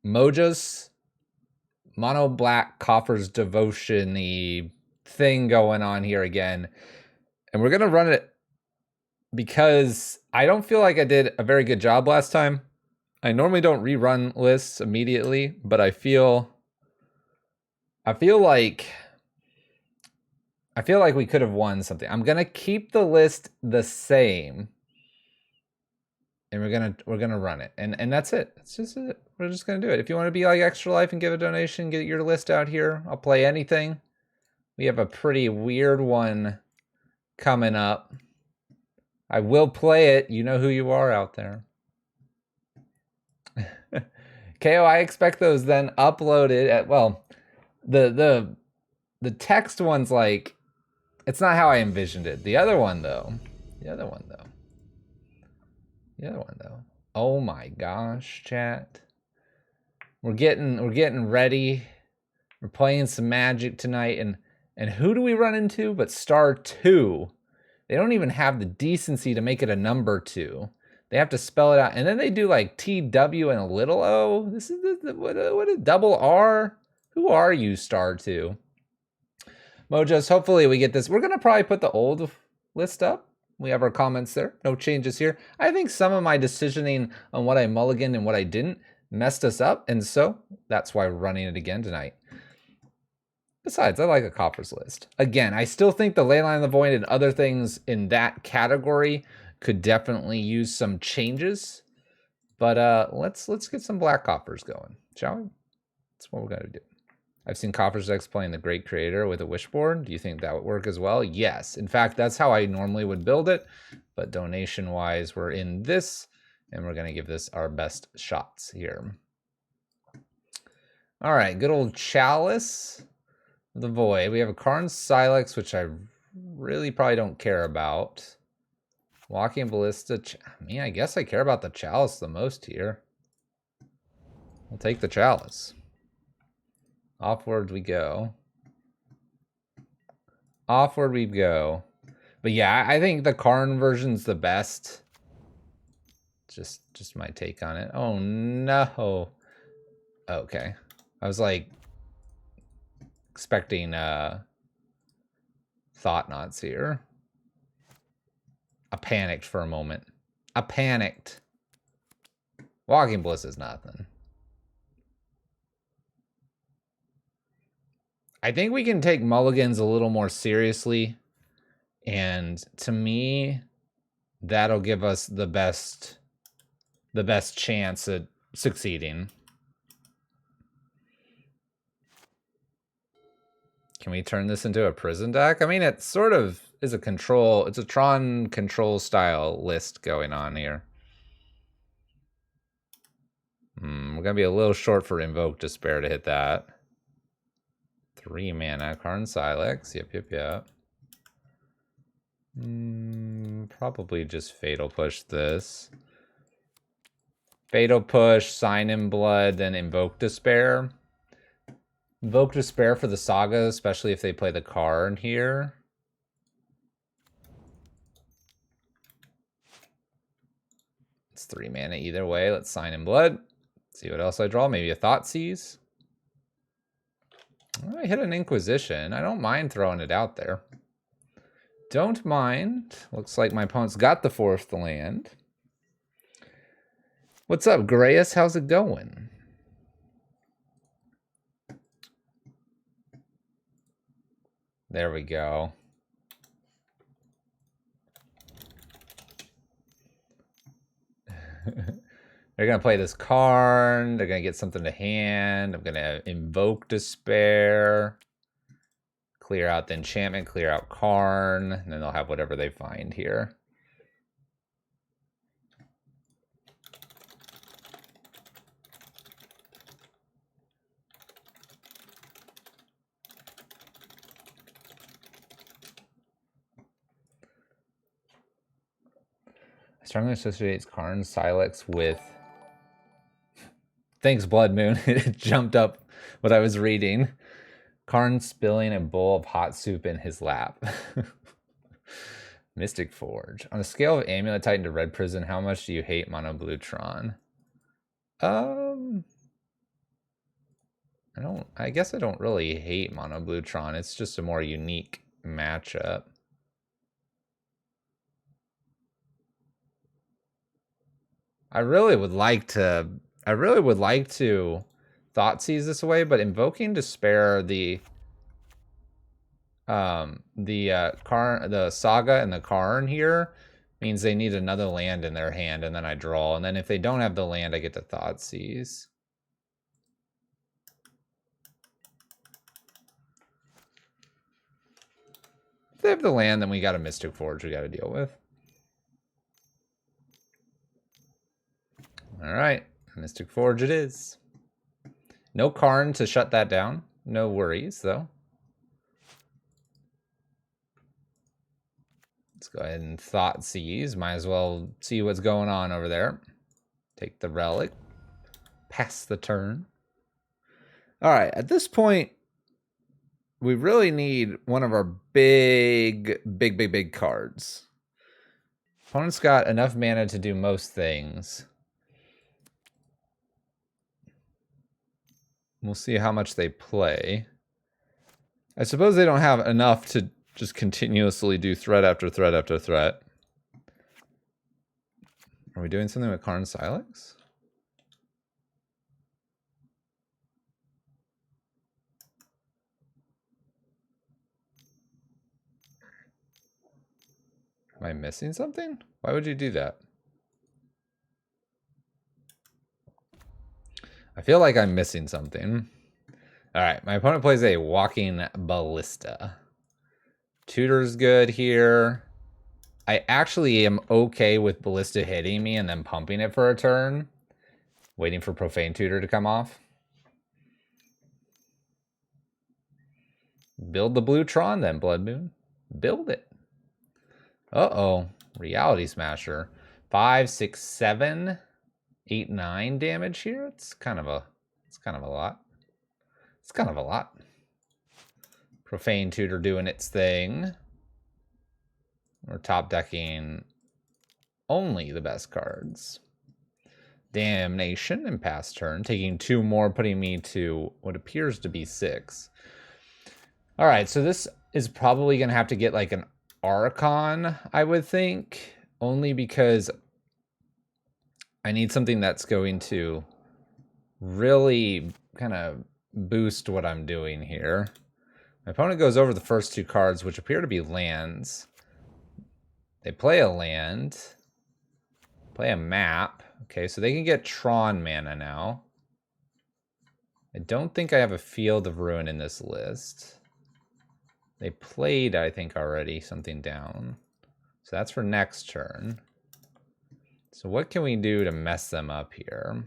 Moja's mono black Coffers devotion-y thing going on here again. And we're gonna run it because I don't feel like I did a very good job last time. I normally don't rerun lists immediately, but I feel like we could have won something. I'm gonna keep the list the same, and we're gonna run it, and that's it. That's just it. We're just gonna do it. If you want to be like Extra Life and give a donation, get your list out here. I'll play anything. We have a pretty weird one coming up. I will play it. You know who you are out there. KO, I expect those then uploaded at, well, the text one's like, it's not how I envisioned it. The other one though. Oh my gosh, chat. We're getting ready. We're playing some Magic tonight, and who do we run into but star 2? They don't even have the decency to make it a number 2. They have to spell it out, and then they do like TW and a little O. This is what a double R. Who are you, star 2? Mojos, hopefully we get this. We're gonna probably put the old list up. We have our comments there. No changes here. I think some of my decisioning on what I mulliganed and what I didn't messed us up, and so that's why we're running it again tonight. Besides, I like a Coffers list. Again, I still think the Leyline of the Void and other things in that category could definitely use some changes. But let's get some black Coffers going, shall we? That's what we're gonna do. I've seen Coffers decks playing the Great Creator with a Wishboard. Do you think that would work as well? Yes. In fact, that's how I normally would build it. But donation-wise, we're in this, and we're gonna give this our best shots here. All right, good old Chalice. The Void. We have a Karn Silex, which I really probably don't care about. Walking Ballista. I mean, I guess I care about the Chalice the most here. I'll take the Chalice. Offward we go. Offward we go. But yeah, I think the Karn version's the best. Just my take on it. Oh no. Okay. I was like expecting Thought-Knots here. I panicked for a moment. I panicked. Walking Bliss is nothing. I think we can take mulligans a little more seriously. And to me, that'll give us the best chance at succeeding. Can we turn this into a prison deck? I mean, it sort of is a control. It's a Tron control style list going on here. We're going to be a little short for Invoke Despair to hit that. 3 mana, Karn Silex. Yep. Probably just Fatal Push this. Fatal Push, Sign in Blood, then Invoke Despair. Invoke Despair for the Saga, especially if they play the Karn here. It's 3 mana either way. Let's Sign in Blood. See what else I draw. Maybe a Thoughtseize. I hit an Inquisition. I don't mind throwing it out there. Don't mind. Looks like my opponent's got the 4th land. What's up, Grayus? How's it going? There we go. They're going to play this Karn. They're going to get something to hand. I'm going to Invoke Despair. Clear out the enchantment, clear out Karn, and then they'll have whatever they find here. I strongly associate Karn Silex with... Thanks, Blood Moon. It jumped up what I was reading. Karn spilling a bowl of hot soup in his lap. Mystic Forge. On a scale of Amulet Titan to Red Prison, how much do you hate Mono Blue Tron? I guess I don't really hate Mono Blue Tron. It's just a more unique matchup. I really would like to Thoughtseize this away, but invoking Despair the Saga and the Karn here means they need another land in their hand, and then I draw. And then if they don't have the land, I get to Thoughtseize. If they have the land, then we got a Mystic Forge we got to deal with. All right, Mystic Forge it is. No Karn to shut that down. No worries, though. Let's go ahead and Thoughtseize. Might as well see what's going on over there. Take the relic. Pass the turn. All right, at this point, we really need one of our big cards. Opponent's got enough mana to do most things. We'll see how much they play. I suppose they don't have enough to just continuously do threat after threat after threat. Are we doing something with Karn Silex? Am I missing something? Why would you do that? I feel like I'm missing something. All right, my opponent plays a Walking Ballista. Tutor's good here. I actually am okay with Ballista hitting me and then pumping it for a turn. Waiting for Profane Tutor to come off. Build the blue Tron then, Blood Moon. Build it. Uh-oh. Reality Smasher. 5, 6, 7, 8, 9 damage here. It's kind of a lot. It's kind of a lot. Profane Tutor doing its thing. We're top decking only the best cards. Damnation and pass turn. Taking 2 more, putting me to what appears to be 6. All right, so this is probably going to have to get like an Archon, I would think. Only because I need something that's going to really kind of boost what I'm doing here. My opponent goes over the first 2 cards, which appear to be lands. They play a land. Play a map. Okay, so they can get Tron mana now. I don't think I have a Field of Ruin in this list. They played, I think, already something down. So that's for next turn. So what can we do to mess them up here?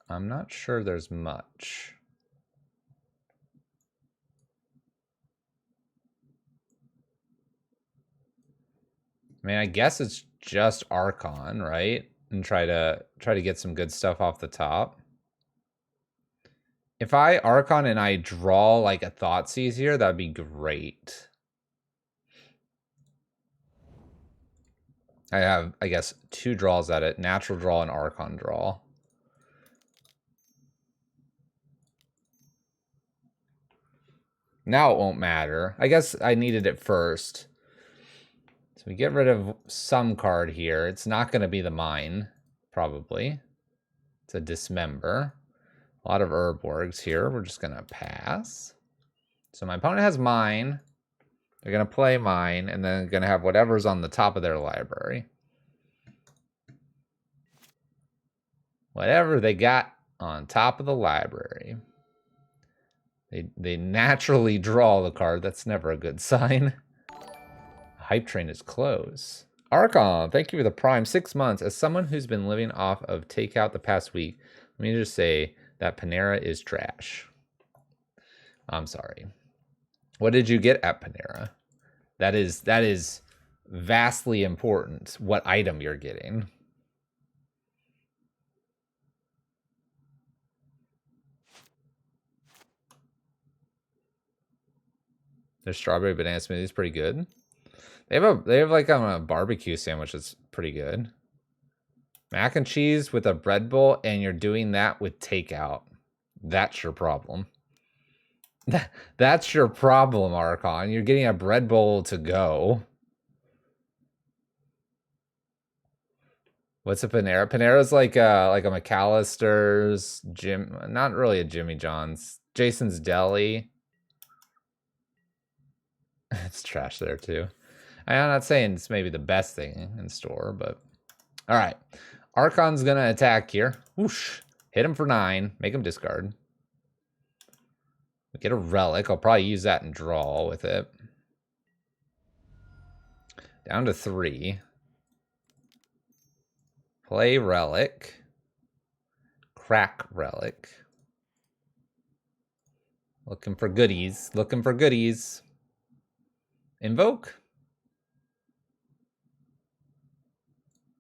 I'm not sure there's much. I mean, I guess it's just Archon, right? And try to get some good stuff off the top. If I Archon and I draw like a Thoughtseize here, that'd be great. I have, I guess, 2 draws at it. Natural draw and Archon draw. Now it won't matter. I guess I needed it first. So we get rid of some card here. It's not going to be the mine, probably. It's a Dismember. A lot of Urborgs here. We're just going to pass. So my opponent has mine. They're going to play mine, and then going to have whatever's on the top of their library. Whatever they got on top of the library. They naturally draw the card. That's never a good sign. Hype train is close. Archon, thank you for the Prime 6 months. As someone who's been living off of takeout the past week, let me just say that Panera is trash. I'm sorry. What did you get at Panera? That is vastly important what item you're getting. Their strawberry banana smoothie is pretty good. They have like a barbecue sandwich that's pretty good. Mac and cheese with a bread bowl, and you're doing that with takeout. That's your problem. That's your problem, Archon. You're getting a bread bowl to go. What's a Panera? Panera's like a McAllister's, not really a Jimmy John's. Jason's Deli. It's trash there too. I'm not saying it's maybe the best thing in store, but all right. Archon's gonna attack here. Whoosh. Hit him for 9. Make him discard. We get a relic. I'll probably use that and draw with it. Down to 3. Play relic. Crack relic. Looking for goodies. Looking for goodies. Invoke.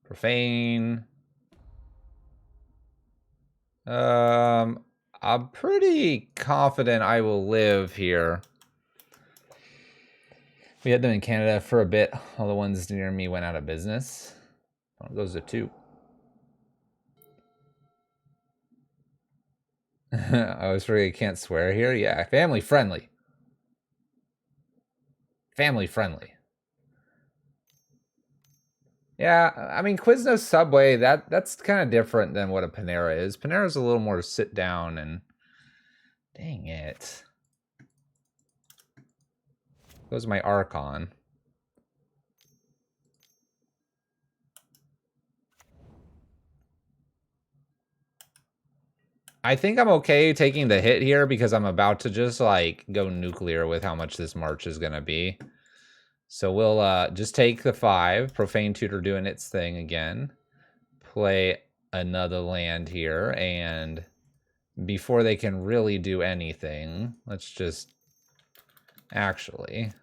Profane. I'm pretty confident I will live here. We had them in Canada for a bit. All the ones near me went out of business. Oh, those are 2. I was afraid I can't swear here. Yeah, family friendly. Family friendly. Yeah, I mean, Quiznos Subway, that's kind of different than what a Panera is. Panera's a little more sit down and... Dang it. Goes my Archon. I think I'm okay taking the hit here because I'm about to just, like, go nuclear with how much this march is going to be. So we'll just take the 5. Profane Tutor doing its thing again. Play another land here. And before they can really do anything, let's just... Actually,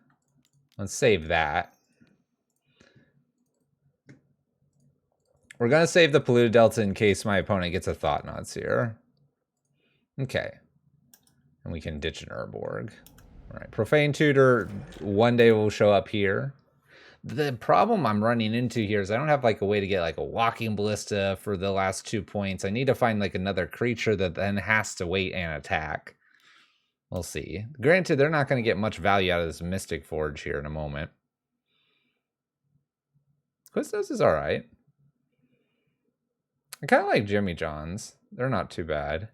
let's save that. We're going to save the Polluted Delta in case my opponent gets a Thought-Knots here. Okay. And we can ditch an Urborg. All right, Profane Tutor one day will show up here. The problem I'm running into here is I don't have like a way to get like a Walking Ballista for the last 2 points. I need to find like another creature that then has to wait and attack. We'll see. Granted, they're not going to get much value out of this Mystic Forge here in a moment. Quiznos is all right. I kind of like Jimmy John's. They're not too bad.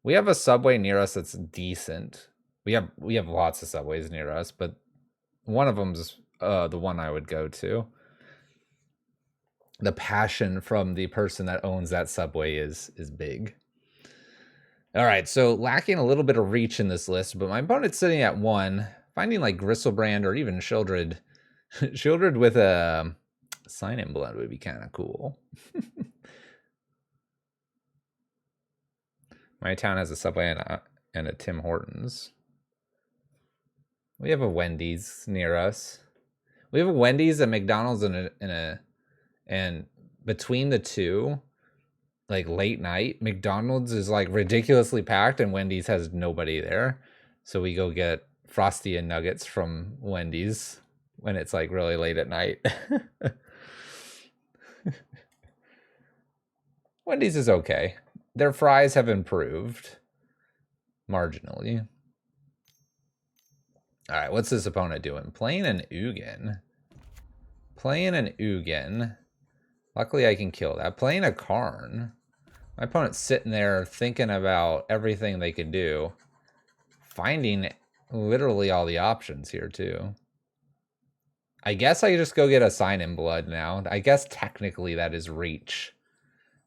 We have a Subway near us that's decent. We have lots of Subways near us, but one of them's the one I would go to. The passion from the person that owns that Subway is big. All right, so lacking a little bit of reach in this list, but my opponent's sitting at 1. Finding like Gristlebrand or even Sheoldred. Sheoldred with a Sign-In Blood would be kind of cool. My town has a Subway and a Tim Hortons. We have a Wendy's near us. We have a Wendy's, a McDonald's, and between the two, like late night, McDonald's is like ridiculously packed and Wendy's has nobody there. So we go get Frosty and nuggets from Wendy's when it's like really late at night. Wendy's is okay. Their fries have improved marginally. All right, what's this opponent doing? Playing an Ugin. Playing an Ugin. Luckily, I can kill that. Playing a Karn. My opponent's sitting there thinking about everything they could do. Finding literally all the options here, too. I guess I just go get a Sign-In Blood now. I guess technically that is reach.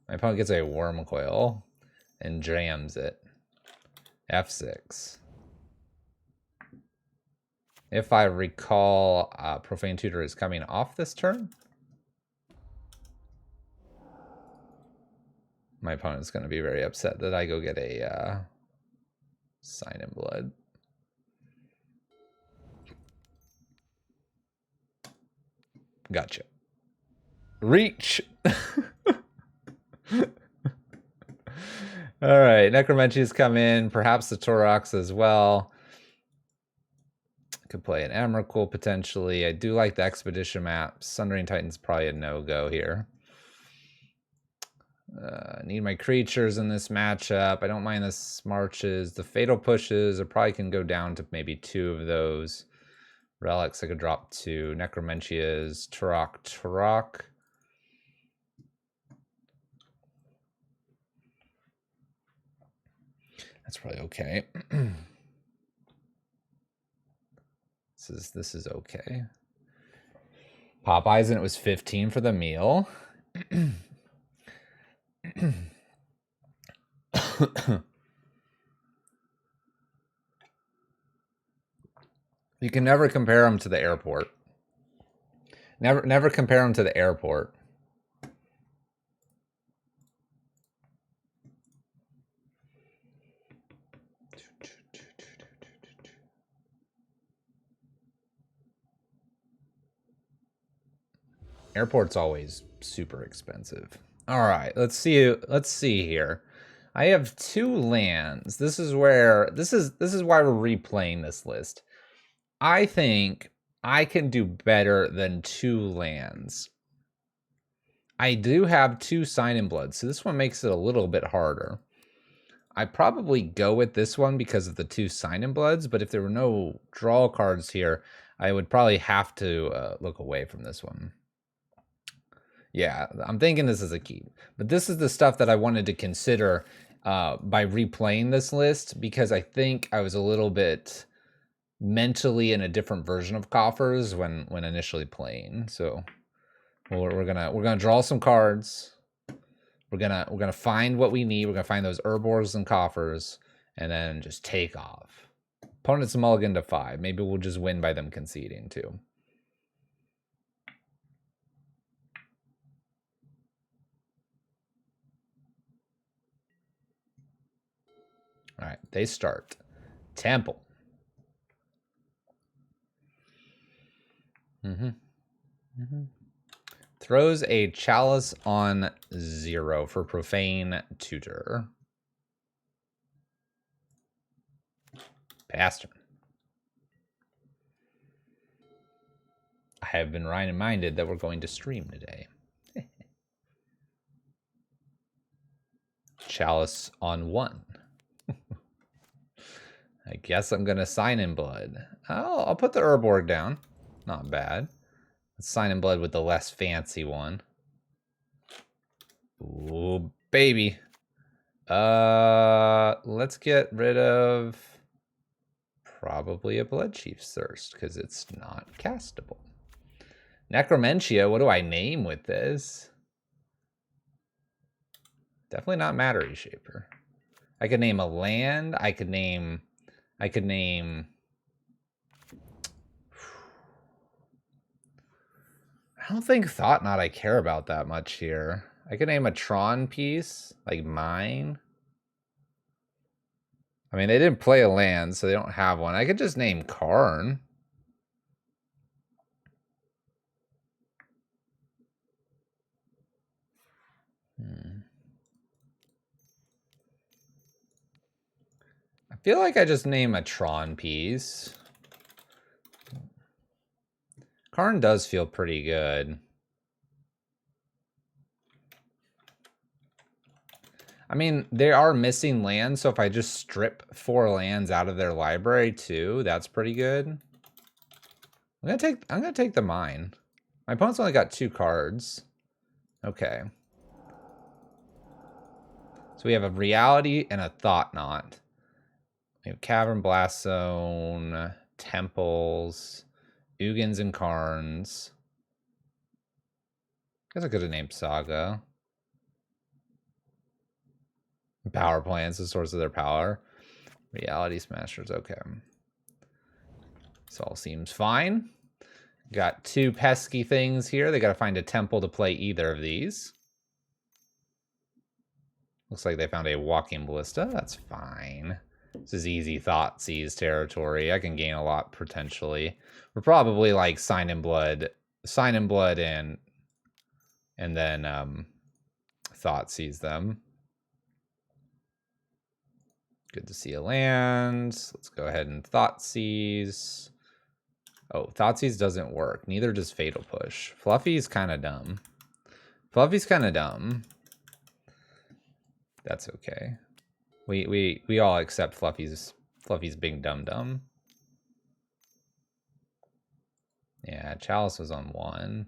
My opponent gets a Worm Coil and jams it. F6. If I recall, Profane Tutor is coming off this turn. My opponent's going to be very upset that I go get a Sign-In Blood. Gotcha. Reach! All right, Necromencies come in. Perhaps the Torox as well. Could play an Emrakul potentially. I do like the Expedition map. Sundering Titan's probably a no-go here. Need my creatures in this matchup. I don't mind the marches. The fatal pushes, I probably can go down to maybe 2 of those. Relics, I could drop 2. Necromencias, Turok. That's probably okay. This is okay. Popeyes, and it was 15 for the meal. You can never compare them to the airport. Never compare them to the airport. Airport's always super expensive. All right, let's see here. I have 2 lands. This is why we're replaying this list. I think I can do better than 2 lands. I do have 2 Sign in Blood, so this one makes it a little bit harder. I probably go with this one because of the 2 Sign in Bloods, but if there were no draw cards here, I would probably have to look away from this one. Yeah, I'm thinking this is a keep. But this is the stuff that I wanted to consider by replaying this list, because I think I was a little bit mentally in a different version of Coffers when initially playing. So we're gonna draw some cards. We're gonna find what we need. We're gonna find those Herbors and Coffers, and then just take off. Opponent's mulligan to 5. Maybe we'll just win by them conceding too. All right, they start. Temple. Throws a Chalice on 0 for Profane Tutor. Pass turn. I have been reminded that we're going to stream today. Chalice on 1. I guess I'm going to Sign in Blood. I'll put the Urborg down. Not bad. Let's Sign in Blood with the less fancy one. Ooh, baby. Let's get rid of probably a Bloodchief's Thirst, because it's not castable. Necromencia, what do I name with this? Definitely not Matter Reshaper. I could name a land. I could name... I don't think Thought Knot I care about that much here. I could name a Tron piece, like mine. I mean, they didn't play a land, so they don't have one. I could just name Karn. I feel like I just name a Tron piece. Karn does feel pretty good. I mean, they are missing lands, so if I just strip 4 lands out of their library too, that's pretty good. I'm gonna take the mine. My opponent's only got 2 cards. Okay. So we have a Reality and a Thought Knot. We have Cavern Blast Zone, Temples, Ugins and Karns. Guess I could have named Saga. Power plants, the source of their power. Reality Smashers, okay. This all seems fine. Got 2 pesky things here. They gotta find a temple to play either of these. Looks like they found a Walking Ballista. That's fine. This is easy Thoughtseize territory. I can gain a lot potentially. We're probably like Sign in Blood and then Thoughtseize them. Good to see a land. Let's go ahead and Thoughtseize. Oh, Thoughtseize doesn't work. Neither does Fatal Push. Fluffy's kind of dumb. That's okay. We all accept Fluffy's being dumb. Yeah, Chalice was on 1.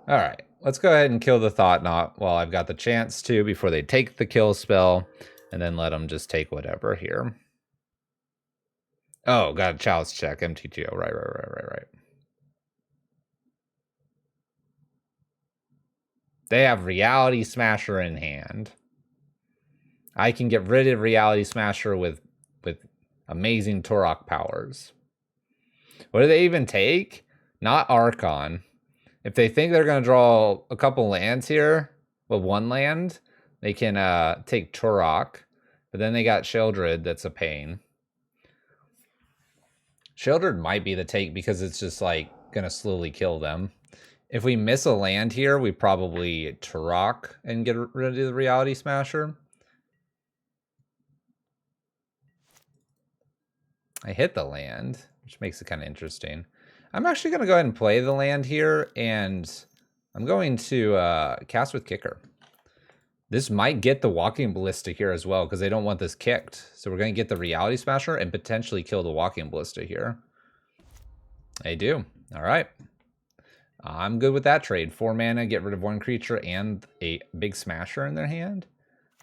All right, let's go ahead and kill the Thought Knot while I've got the chance to before they take the kill spell, and then let them just take whatever here. Oh, got a Chalice check, MTGO, right. They have Reality Smasher in hand. I can get rid of Reality Smasher with amazing Turok powers. What do they even take? Not Archon. If they think they're going to draw a couple lands here, with 1 land, they can take Turok. But then they got Sheoldred, that's a pain. Sheoldred might be the take because it's just like going to slowly kill them. If we miss a land here, we probably Turok and get rid of the Reality Smasher. I hit the land, which makes it kind of interesting. I'm actually going to go ahead and play the land here, and I'm going to cast with Kicker. This might get the Walking Ballista here as well, because they don't want this kicked. So we're going to get the Reality Smasher and potentially kill the Walking Ballista here. They do. All right. I'm good with that trade. 4 mana, get rid of 1 creature and a big Smasher in their hand.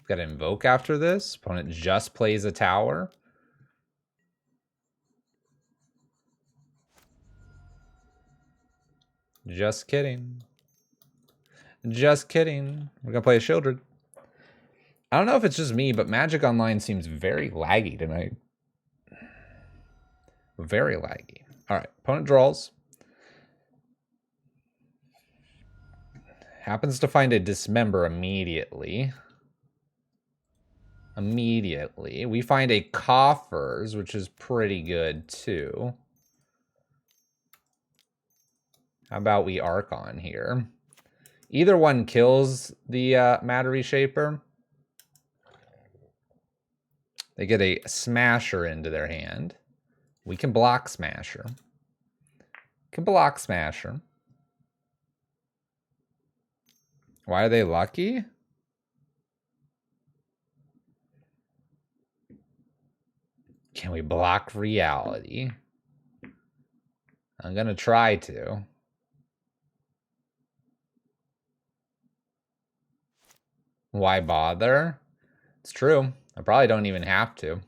Got to Invoke after this. Opponent just plays a tower. Just kidding. Just kidding. We're going to play a Sheoldred. I don't know if it's just me, but Magic Online seems very laggy tonight. Very laggy. All right, opponent draws. Happens to find a Dismember immediately. We find a Coffers, which is pretty good too. How about we Archon here? Either one kills the Matter Reshaper. They get a Smasher into their hand. We can block Smasher. Why are they lucky? Can we block Reality? I'm gonna try to. Why bother? It's true. I probably don't even have to.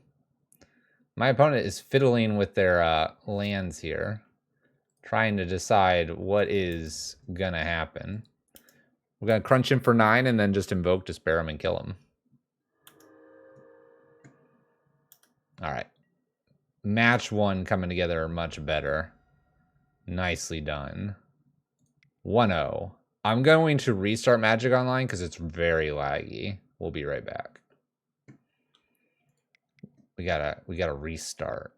My opponent is fiddling with their lands here, trying to decide what is gonna happen. We're gonna crunch him for 9 and then just Invoke to spare him and kill him. All right. Match 1 coming together much better. Nicely done. 1-0. I'm going to restart Magic Online because it's very laggy. We'll be right back. We gotta restart.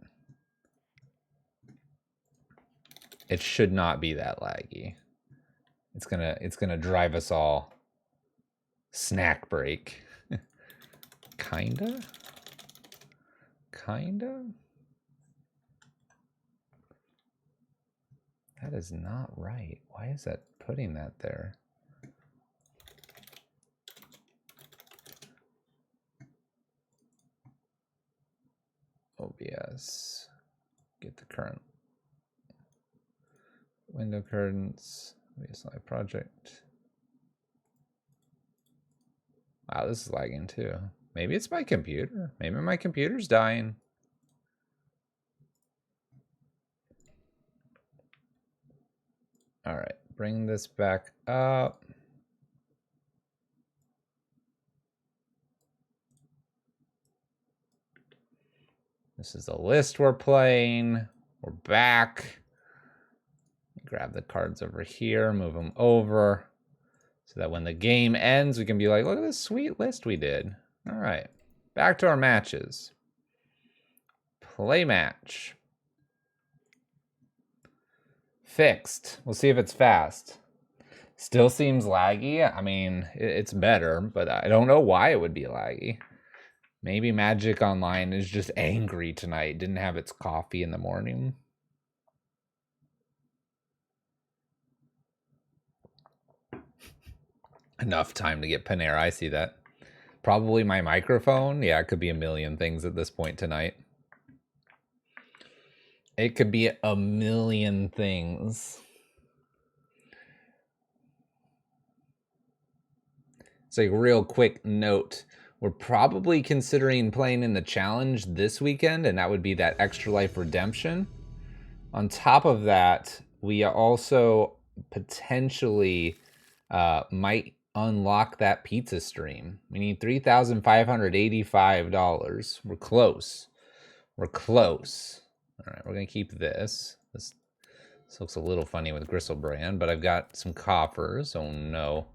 It should not be that laggy. It's gonna drive us all snack break. Kinda. That is not right. Why is that putting that there? OBS. Get the current window curtains. OBS Live project. Wow, this is lagging too. Maybe it's my computer. Maybe my computer's dying. All right, bring this back up. This is the list we're playing. We're back. Grab the cards over here, move them over, so that when the game ends, we can be like, look at this sweet list we did. All right, back to our matches. Play match. Fixed. We'll see if it's fast. Still seems laggy. I mean, it's better, but I don't know why it would be laggy. Maybe Magic Online is just angry tonight. Didn't have its coffee in the morning. Enough time to get Panera. I see that. Probably my microphone. Yeah, it could be a million things at this point tonight. It could be a million things. So a real quick note. We're probably considering playing in the challenge this weekend, and that would be that Extra Life Redemption. On top of that, we also potentially might unlock that pizza stream. We need $3,585. We're close. We're close. All right, we're going to keep this. This looks a little funny with Gristlebrand, but I've got some coffers. Oh, no.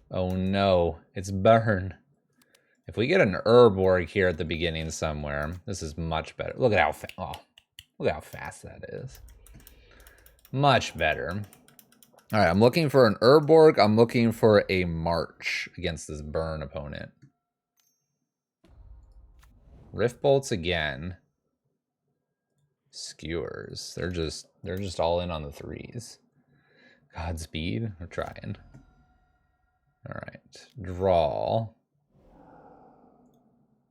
Oh, no. It's burn. If we get an Urborg here at the beginning somewhere, this is much better. Look at how look at how fast that is. Much better. All right, I'm looking for an Urborg. I'm looking for a March against this burn opponent. Rift Bolts again. Skewers. They're just all in on the threes. Godspeed. We're trying. All right. Draw.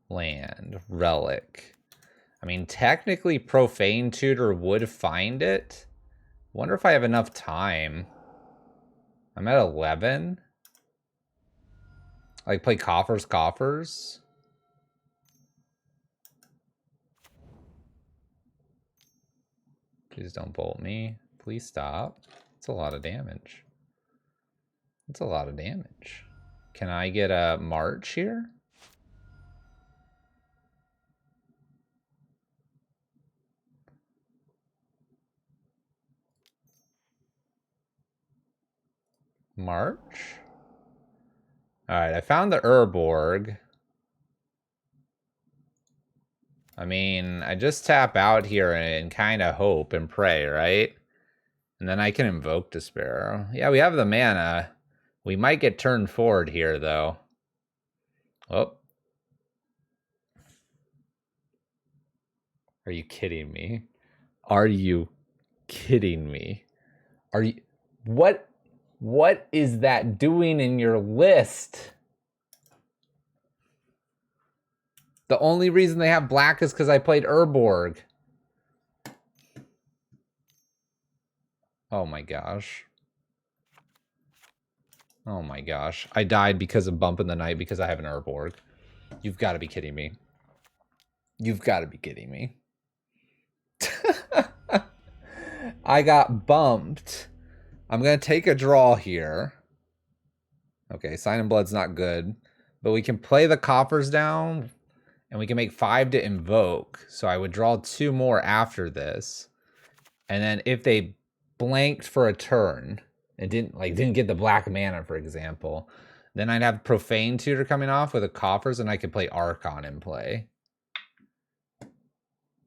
Land. Relic. I mean, technically Profane Tutor would find it. Wonder if I have enough time. I'm at 11. Like, play Coffers. Please don't bolt me. Please stop. It's a lot of damage. It's a lot of damage. Can I get a March here? March? Alright, I found the Urborg. I mean, I just tap out here and kind of hope and pray, right? And then I can invoke Despair. Yeah, we have the mana. We might get turned forward here, though. Oh. Are you kidding me? Are you kidding me? Are you... What is that doing in your list? The only reason they have black is because I played Urborg. Oh my gosh. Oh my gosh. I died because of Bump in the Night because I have an Urborg. You've got to be kidding me. You've got to be kidding me. I got bumped. I'm going to take a draw here. Okay, Sign in Blood's not good. But we can play the Coffers down. And we can make 5 to invoke. So I would draw 2 more after this. And then if they blanked for a turn and didn't get the black mana, for example, then I'd have Profane Tutor coming off with a Coffers, and I could play Archon in play.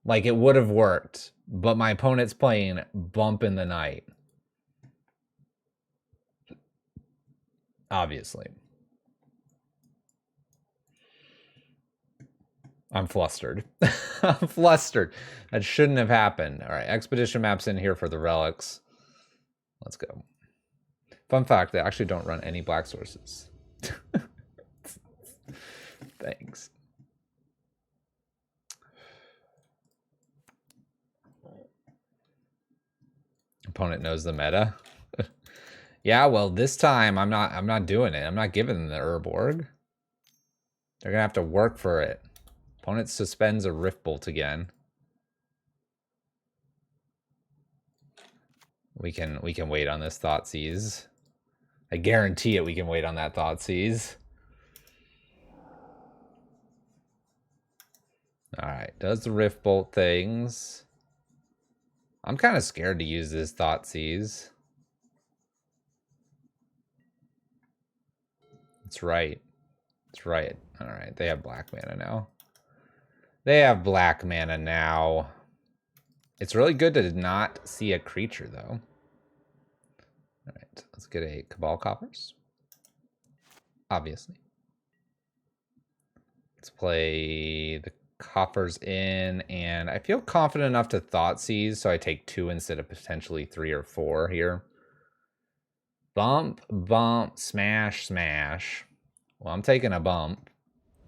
Like, it would have worked, but my opponent's playing Bump in the Night. Obviously. I'm flustered. I'm flustered. That shouldn't have happened. All right, Expedition Map's in here for the relics. Let's go. Fun fact, they actually don't run any black sources. Thanks. Opponent knows the meta. Yeah, well, this time I'm not doing it. I'm not giving them the Urborg. They're gonna have to work for it. Opponent suspends a Rift Bolt again. We can wait on this Thoughtseize. I guarantee it we can wait on that Thoughtseize. Alright, does the Rift Bolt things. I'm kind of scared to use this Thoughtseize. That's right. That's right. Alright, they have black mana now. They have black mana now. It's really good to not see a creature, though. Alright, let's get a Cabal Coffers. Obviously. Let's play the Coffers in, and I feel confident enough to Thoughtseize, so I take 2 instead of potentially 3 or 4 here. Bump, bump, smash, smash. Well, I'm taking a bump.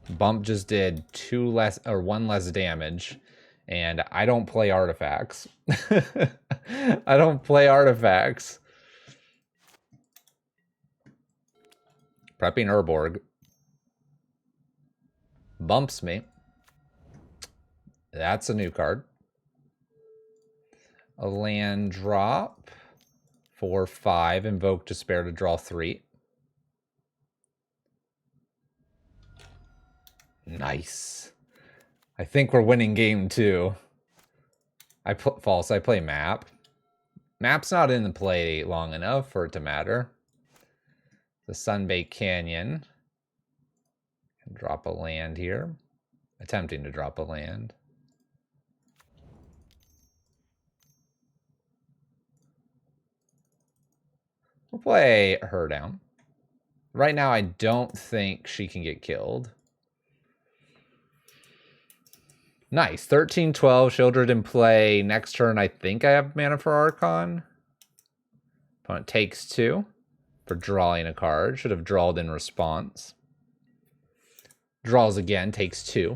Bump just did 2 less or 1 less damage, and I don't play artifacts. I don't play artifacts. Prepping Urborg. Bumps me. That's a new card. A land drop. 4/5. Invoke Despair to draw 3. Nice. I think we're winning game 2. False. I play map. Map's not in the play long enough for it to matter. The Sunbaked Canyon. Drop a land here. Attempting to drop a land. We'll play her down. Right now, I don't think she can get killed. Nice. 13-12. Sheoldred in play. Next turn, I think I have mana for Archon. Opponent takes 2 for drawing a card. Should have drawed in response. Draws again. Takes 2.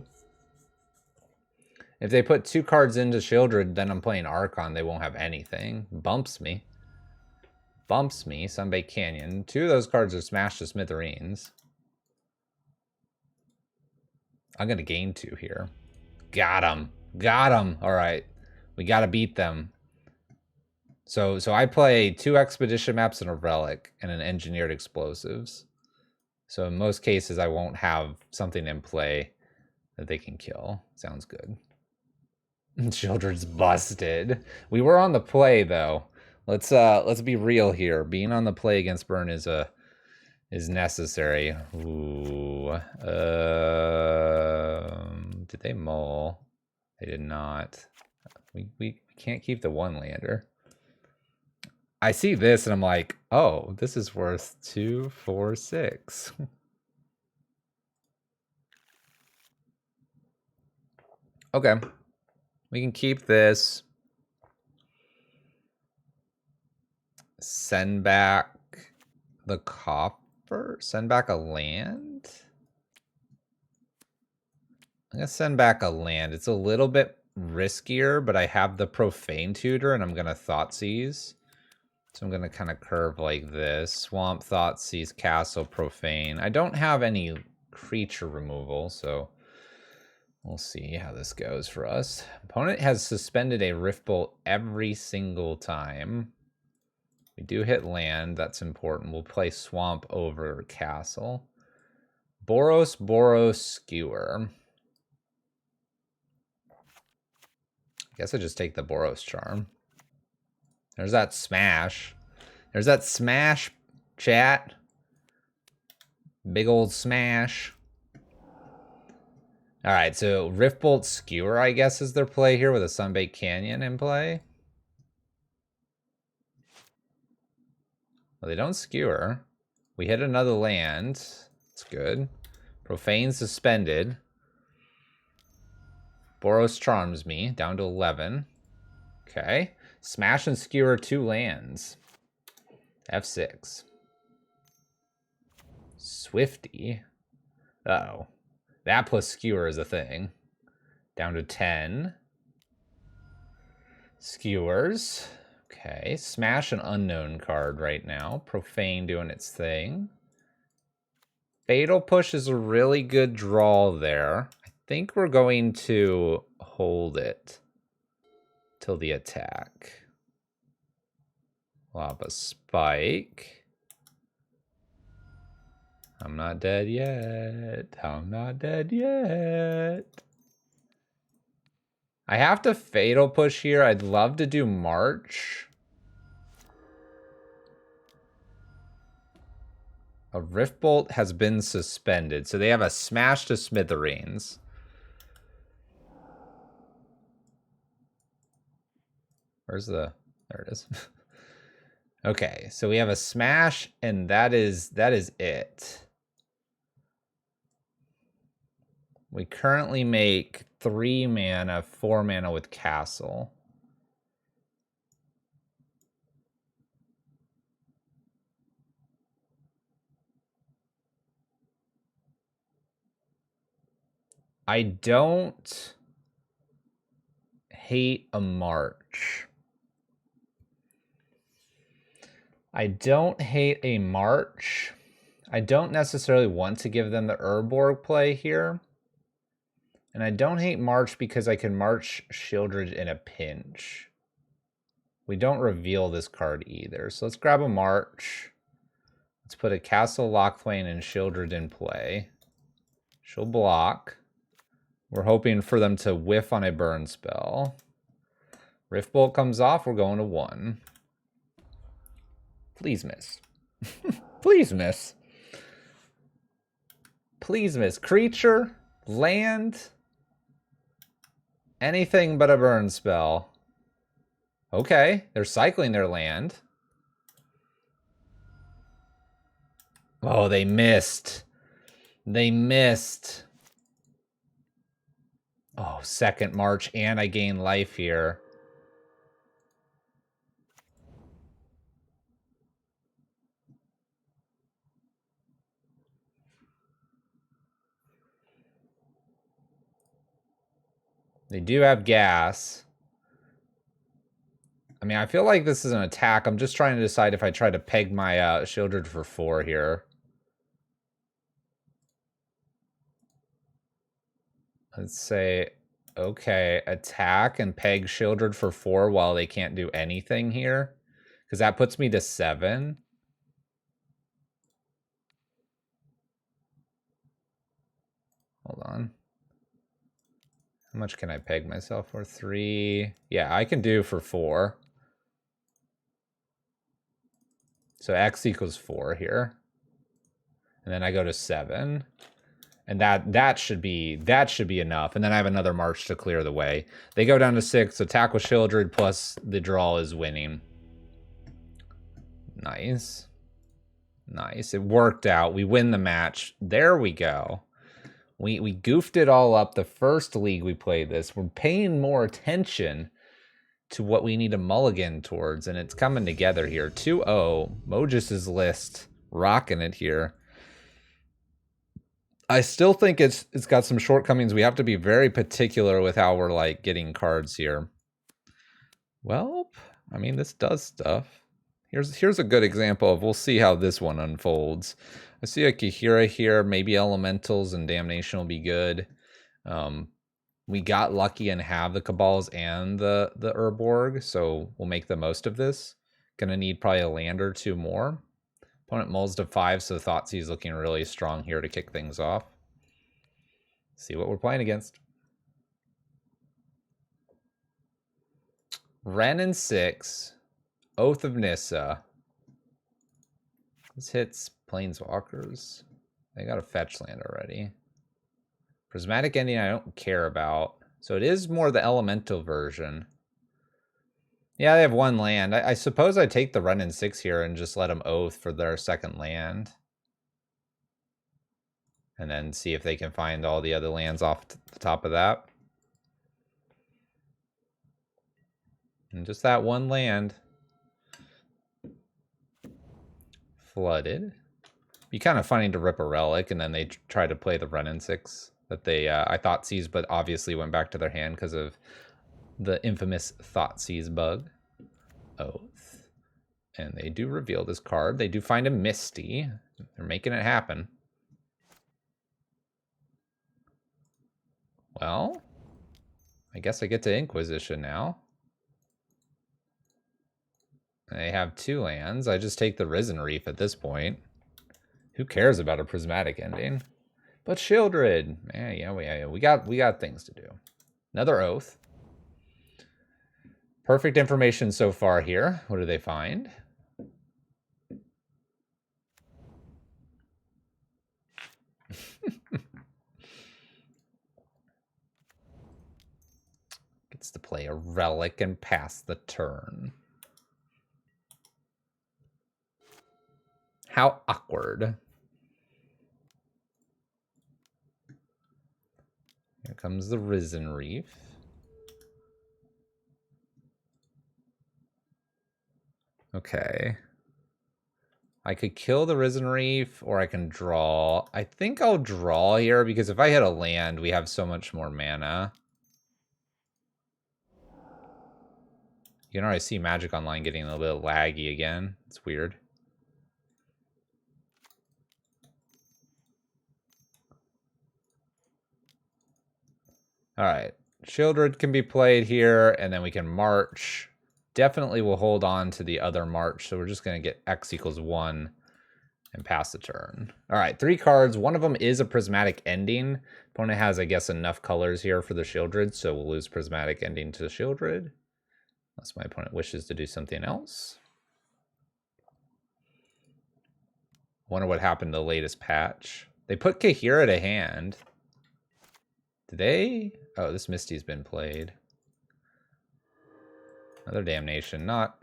If they put 2 cards into Sheoldred, then I'm playing Archon. They won't have anything. Bumps me. Bumps me. Sunbaked Canyon. 2 of those cards are smashed to smithereens. I'm going to gain 2 here. Got him. Got him. All right. We got to beat them. So I play 2 expedition maps and a relic and an engineered explosives. So in most cases, I won't have something in play that they can kill. Sounds good. Sheoldred's busted. We were on the play though. Let's be real here. Being on the play against Burn is necessary. Ooh. Did they mull? They did not. We can't keep the 1-lander. I see this and I'm like, oh, this is worth 2, 4, 6. Okay. We can keep this. Send back the copper. Send back a land. I'm going to send back a land. It's a little bit riskier, but I have the Profane Tutor and I'm going to Thoughtseize. So I'm going to kind of curve like this. Swamp, Thoughtseize, Castle, Profane. I don't have any creature removal, so we'll see how this goes for us. Opponent has suspended a Riftbolt every single time. We do hit land. That's important. We'll play Swamp over Castle. Boros, Skewer. I guess I just take the Boros Charm. There's that smash. There's that smash, chat. Big old smash. All right, so Riftbolt Skewer, I guess, is their play here with a Sunbaked Canyon in play. Well, they don't skewer. We hit another land. It's good. Profane suspended. Boros charms me down to 11. Okay. Smash and skewer 2 lands. F6. Swifty. Uh-oh. That plus skewer is a thing. Down to 10. Skewers. Okay. Smash an unknown card right now. Profane doing its thing. Fatal Push is a really good draw there. I think we're going to hold it till the attack. Lava Spike. I'm not dead yet. I'm not dead yet. I have to Fatal Push here. I'd love to do March. A Riftbolt has been suspended, so they have a smash to smithereens. Where's the... There it is. Okay, so we have a smash, and that is it. We currently make 3 mana, 4 mana with Castle. I don't hate a march. I don't hate a march. I don't necessarily want to give them the Urborg play here. And I don't hate march because I can march Sheoldred in a pinch. We don't reveal this card either. So let's grab a march. Let's put a Castle, Lockthwain, and Sheoldred in play. She'll block. We're hoping for them to whiff on a burn spell. Riftbolt comes off, we're going to 1. Please miss. Please miss. Please miss. Creature, land, anything but a burn spell. Okay, they're cycling their land. Oh, they missed. They missed. Oh, second march, and I gain life here. They do have gas. I mean, I feel like this is an attack. I'm just trying to decide if I try to peg my Sheoldred for 4 here. Let's say, okay, attack and peg Sheoldred for 4 while they can't do anything here. Because that puts me to 7. Hold on. How much can I peg myself for? 3. Yeah, I can do for 4. So X equals 4 here. And then I go to 7. And that should be enough. And then I have another march to clear the way. They go down to 6. Attack with Sheoldred plus the draw is winning. Nice. Nice. It worked out. We win the match. There we go. We goofed it all up the first league we played this. We're paying more attention to what we need a mulligan towards, and it's coming together here. 2-0. Mojus's list. Rocking it here. I still think it's got some shortcomings. We have to be very particular with how we're like getting cards here. Well, I mean, this does stuff. Here's a good example of, we'll see how this one unfolds. I see a Kahira here. Maybe Elementals and Damnation will be good. We got lucky and have the Cabals and the Urborg, so we'll make the most of this. Gonna need probably a land or 2 more. Opponent mulls to 5, so Thoughtseize looking really strong here to kick things off. See what we're playing against. Wrenn and 6. Oath of Nissa. This hits Planeswalkers. They got a fetch land already. Prismatic Ending I don't care about. So it is more the Elemental version. Yeah, they have 1 land. I suppose I take the Wrenn and 6 here and just let them Oath for their second land. And then see if they can find all the other lands off the top of that. And just that 1 land. Flooded. Be kind of funny to rip a relic and then they try to play the Wrenn and 6 that they I thought seized, but obviously went back to their hand because of the infamous Thoughtseize bug. Oath. And they do reveal this card. They do find a Misty. They're making it happen. Well, I guess I get to Inquisition now. They have 2 lands. I just take the Risen Reef at this point. Who cares about a Prismatic Ending? But Sheoldred, yeah, we got things to do. Another Oath. Perfect information so far here. What do they find? Gets to play a relic and pass the turn. How awkward. Here comes the Risen Reef. Okay. I could kill the Risen Reef, or I can draw. I think I'll draw here, because if I hit a land, we have so much more mana. You can already see Magic Online getting a little bit laggy again. It's weird. Alright. Sheoldred can be played here, and then we can march. Definitely will hold on to the other march, so we're just going to get X equals 1 and pass the turn. Alright, 3 cards. One of them is a Prismatic Ending. Opponent has, I guess, enough colors here for the Sheoldred, so we'll lose Prismatic Ending to the Sheoldred. Unless my opponent wishes to do something else. Wonder what happened to the latest patch. They put Kahira to hand. Did they? Oh, this Misty's been played. Another Damnation. Not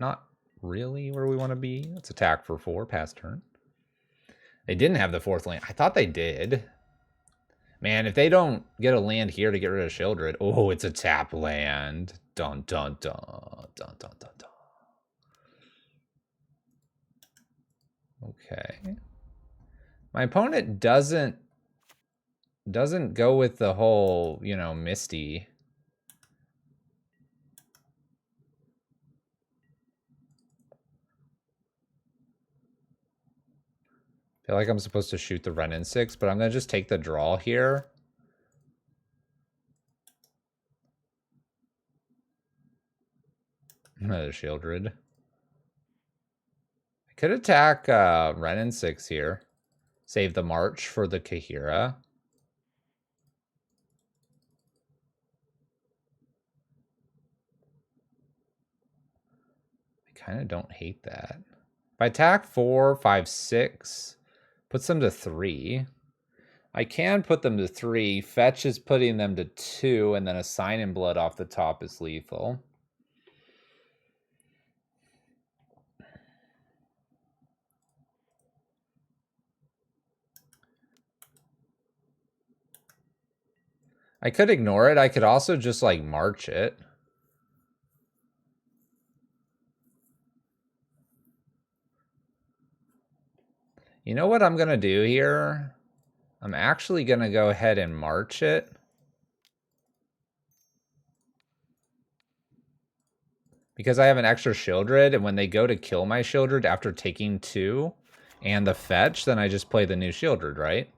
really where we want to be. Let's attack for 4, pass turn. They didn't have the 4th land. I thought they did. Man, if they don't get a land here to get rid of Sheoldred. Oh, it's a tap land. Dun, dun, dun. Dun, dun, dun, dun. Okay. My opponent doesn't go with the whole, you know, Misty. I feel like I'm supposed to shoot the Renin 6, but I'm going to just take the draw here. Another Sheoldred. I could attack Renin 6 here. Save the march for the Kahira. I kind of don't hate that. If I attack 4, 5, 6, puts them to 3. I can put them to 3. Fetch is putting them to 2, and then a Sign in Blood off the top is lethal. I could ignore it. I could also just, like, march it. You know what I'm going to do here? I'm actually going to go ahead and march it. Because I have an extra Sheoldred, and when they go to kill my Sheoldred after taking 2 and the fetch, then I just play the new Sheoldred, right?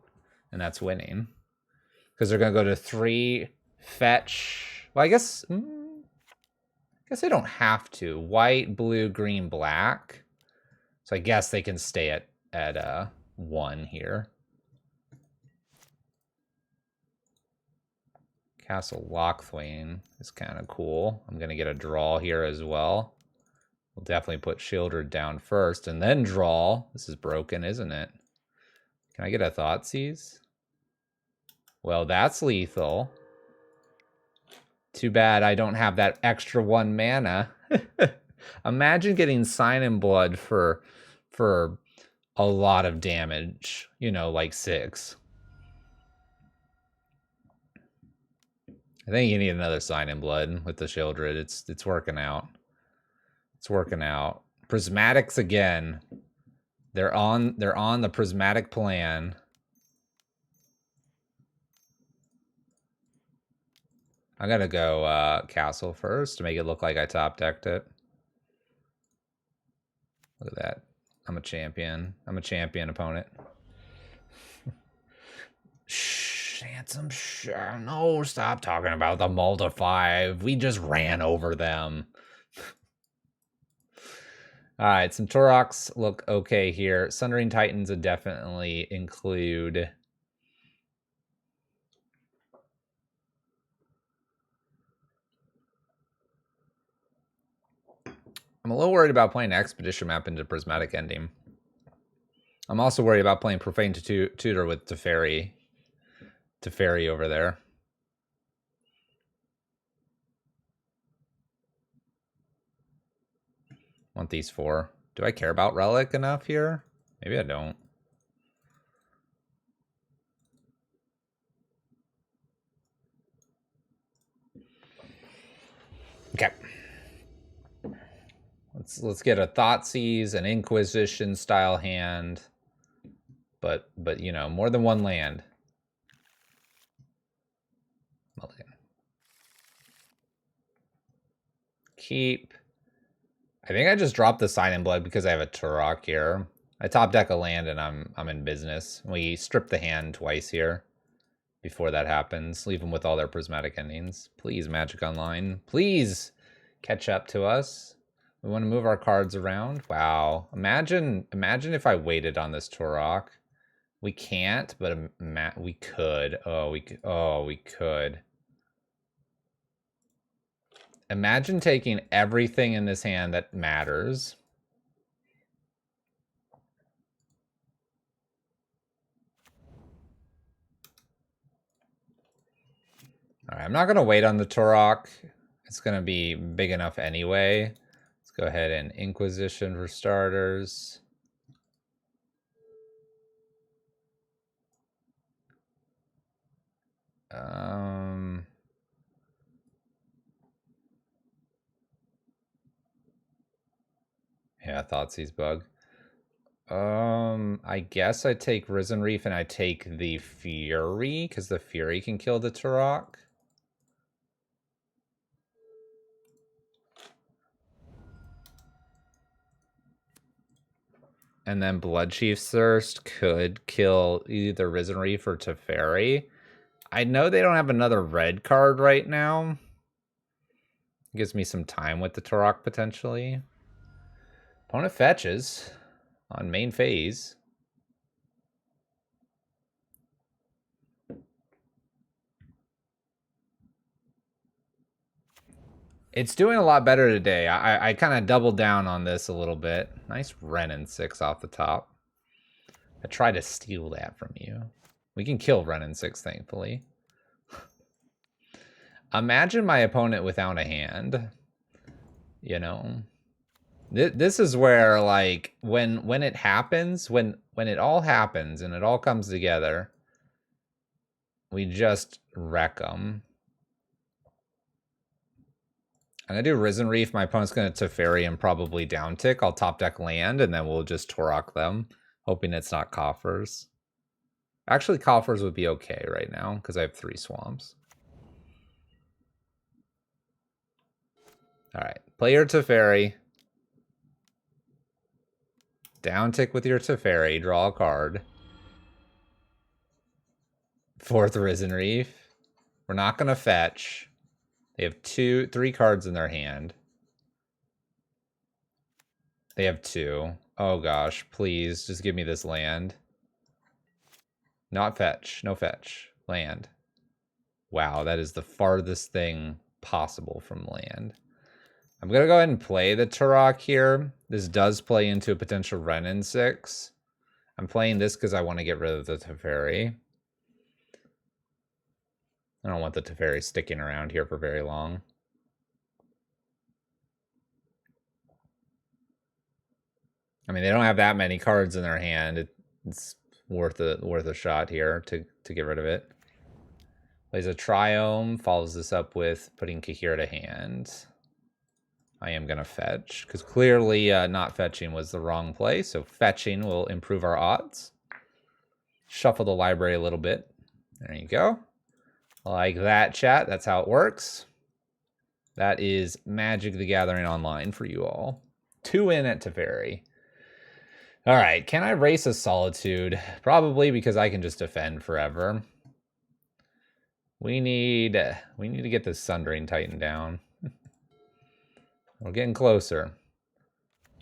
And that's winning. Because they're going to go to 3, fetch. Well, I guess they don't have to. White, blue, green, black. So I guess they can stay at 1 here. Castle Lochthwain is kind of cool. I'm going to get a draw here as well. We'll definitely put Sheoldred down first and then draw. This is broken, isn't it? Can I get a Thoughtseize? Well, that's lethal. Too bad I don't have that extra 1 mana. Imagine getting Sign in Blood for a lot of damage. You know, like 6. I think you need another Sign in Blood with the Sheoldred. It's working out. It's working out. Prismatics again. They're on the Prismatic plan. I gotta go castle first to make it look like I top decked it. Look at that. I'm a champion. I'm a champion opponent. Shh. Handsome, sure. No, stop talking about the Multa 5. We just ran over them. All right, some Toroks look okay here. Sundering Titans would definitely include. I'm a little worried about playing Expedition Map into Prismatic Ending. I'm also worried about playing Profane Tutor with Teferi. Teferi over there. Want these 4. Do I care about Relic enough here? Maybe I don't. Okay. Let's get a Thoughtseize, an Inquisition style hand. But you know, more than one land. Mulligan. Keep. I think I just dropped the Sign in Blood because I have a Turok here. I top deck a land and I'm in business. We strip the hand twice here before that happens. Leave them with all their prismatic endings. Please, Magic Online. Please catch up to us. We want to move our cards around. Wow. Imagine if I waited on this Turok. We can't, but we could. Oh, we could. Imagine taking everything in this hand that matters. All right, I'm not going to wait on the Turok. It's going to be big enough anyway. Let's go ahead and Inquisition for starters. Yeah, Thoughtseize bug. I guess I take Risen Reef and I take the Fury, because the Fury can kill the Turok. And then Bloodchief's Thirst could kill either Risen Reef or Teferi. I know they don't have another red card right now. Gives me some time with the Turok, potentially. Opponent fetches on main phase. It's doing a lot better today. I kind of doubled down on this a little bit. Nice Renin 6 off the top. I tried to steal that from you. We can kill Renin 6, thankfully. Imagine my opponent without a hand. You know? This is where, like, when it happens, when it all happens and it all comes together, we just wreck them. I'm going to do Risen Reef. My opponent's going to Teferi and probably down tick. I'll top deck land, and then we'll just Turok them, hoping it's not Coffers. Actually, Coffers would be okay right now, because I have 3 swamps. All right. Play your Teferi. Down tick with your Teferi. Draw a card. 4th Risen Reef. We're not going to fetch. They have 3 cards in their hand. They have 2. Oh gosh, please, just give me this land. Not fetch, no fetch. Land. Wow, that is the farthest thing possible from land. I'm going to go ahead and play the Turok here. This does play into a potential Renin 6. I'm playing this because I want to get rid of the Teferi. I don't want the Teferi sticking around here for very long. I mean, they don't have that many cards in their hand. It's worth a shot here to get rid of it. Plays a Triome, follows this up with putting Kahira to hand. I am going to fetch, because clearly not fetching was the wrong play, so fetching will improve our odds. Shuffle the library a little bit. There you go. Like that, chat. That's how it works. That is Magic the Gathering Online for you all. 2 in at Teferi. All right, can I race a Solitude? Probably, because I can just defend forever. We need to get this Sundering Titan down. We're getting closer.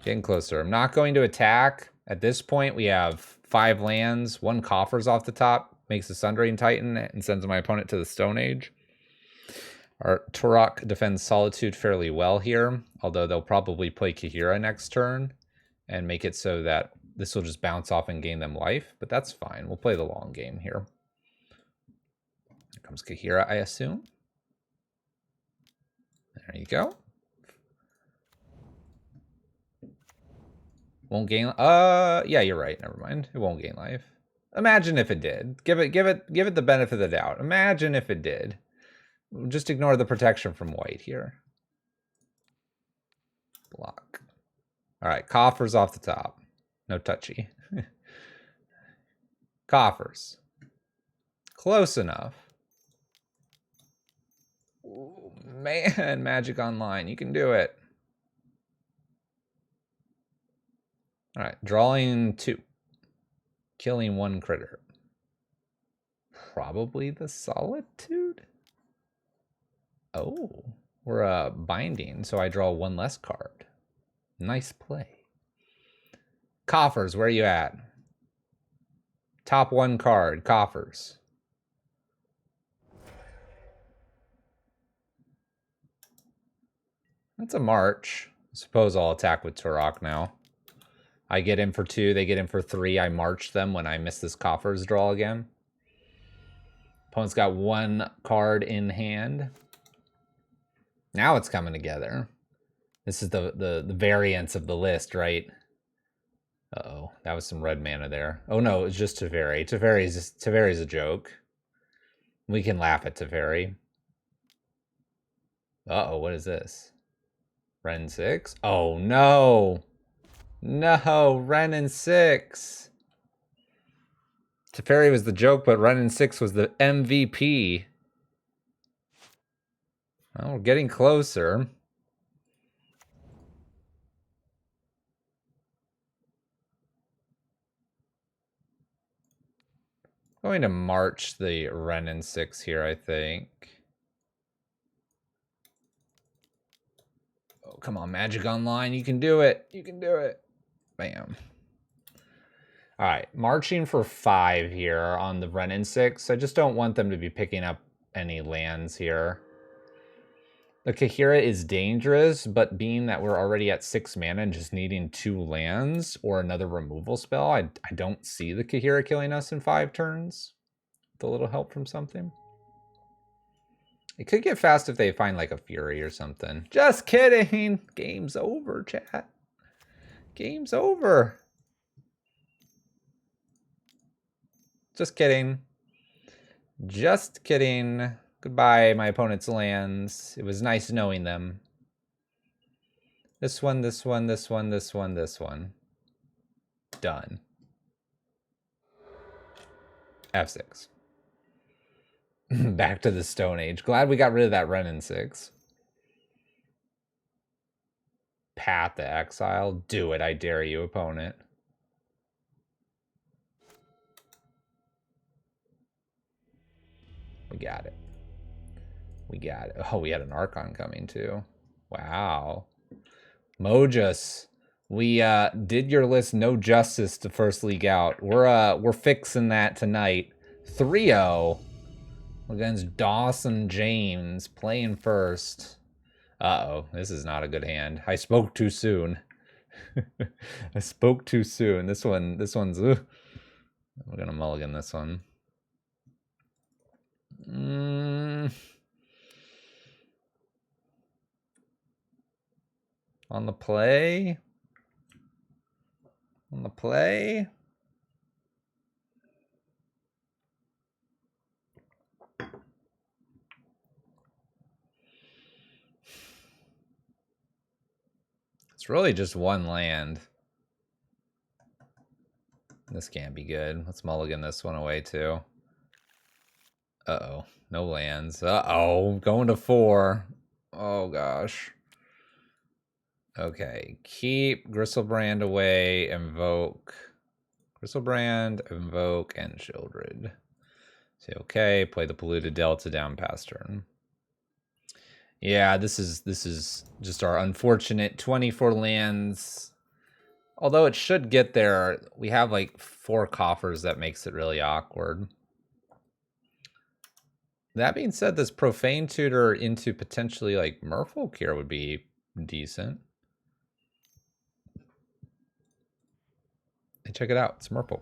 Getting closer. I'm not going to attack. At this point, we have 5 lands, 1 Coffers off the top, makes a Sundering Titan, and sends my opponent to the Stone Age. Our Turok defends Solitude fairly well here, although they'll probably play Kahira next turn and make it so that this will just bounce off and gain them life, but that's fine. We'll play the long game here. Here comes Kahira, I assume. There you go. Won't gain. Yeah, you're right. Never mind. It won't gain life. Imagine if it did. Give it the benefit of the doubt. Imagine if it did. Just ignore the protection from white here. lock. All right, Coffers off the top. No touchy. Coffers. Close enough. Ooh, man, Magic Online. You can do it. All right, drawing 2. Killing 1 critter. Probably the Solitude? Oh, we're binding, so I draw 1 less card. Nice play. Coffers, where are you at? Top 1 card, Coffers. That's a march. I suppose I'll attack with Turok now. I get in for 2, they get in for 3. I march them when I miss this Coffers draw again. Opponent's got 1 card in hand. Now it's coming together. This is the variance of the list, right? Uh-oh, that was some red mana there. Oh no, it's just Teferi. Teferi's a joke. We can laugh at Teferi. Uh-oh, what is this? Ren 6? Oh no! No, Ren and 6! Teferi was the joke, but Ren and 6 was the MVP. Well, we're getting closer. Going to march the Ren and 6 here, I think. Oh, come on, Magic Online. You can do it. You can do it. Bam. All right, marching for 5 here on the Ren and 6. I just don't want them to be picking up any lands here. The Kahira is dangerous, but being that we're already at 6 mana and just needing 2 lands or another removal spell, I don't see the Kahira killing us in 5 turns with a little help from something. It could get fast if they find like a Fury or something. Just kidding. Game's over, chat. Game's over. Just kidding. Just kidding. Goodbye, my opponent's lands. It was nice knowing them. This one, this one, this one, this one, this one. Done. F6. Back to the Stone Age. Glad we got rid of that Ren and 6. Path to Exile. Do it, I dare you, opponent. We got it. We got it. Oh, we had an Archon coming too. Wow. Mojas. We did your list no justice to first league out. We're fixing that tonight. 3-0 against Dawson James playing first. Uh-oh, this is not a good hand. I spoke too soon. I spoke too soon. This one's we're gonna mulligan this one. On the play. On the play. It's really just 1 land. This can't be good. Let's mulligan this one away too. Uh-oh. No lands. Uh-oh. Going to 4. Oh gosh. Okay, keep Gristlebrand away, invoke Gristlebrand, invoke, and Sheoldred. Say okay, play the Polluted Delta down past turn. Yeah, this is just our unfortunate 24 lands. Although it should get there, we have like 4 Coffers that makes it really awkward. That being said, this Profane Tutor into potentially like Merfolk here would be decent. Hey, check it out. It's Merfolk.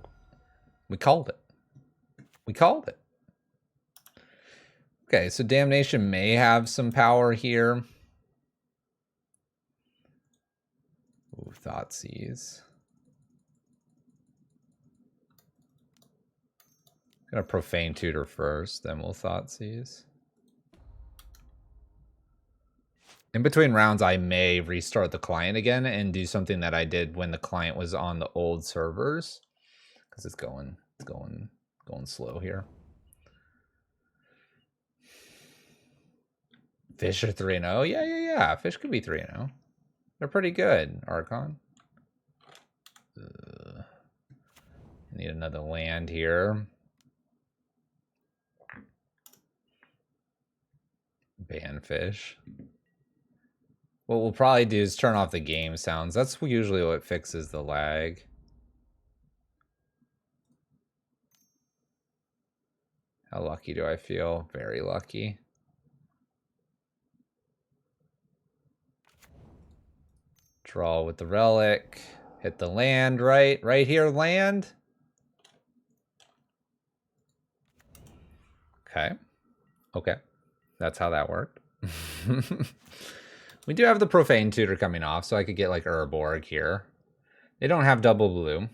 We called it. We called it. Okay, so Damnation may have some power here. Ooh, Thoughtseize. Gonna Profane Tutor first, then we'll Thoughtseize. In between rounds, I may restart the client again and do something that I did when the client was on the old servers, because it's going slow here. Fish are 3-0. Yeah. Fish could be 3-0. They're pretty good, Archon. Need another land here. Ban fish. What we'll probably do is turn off the game sounds. That's usually what fixes the lag. How lucky do I feel? Very lucky. Draw with the relic. Hit the land, right? Right here, land. Okay. That's how that worked. We do have the Profane Tutor coming off, so I could get like Urborg here. They don't have double blue.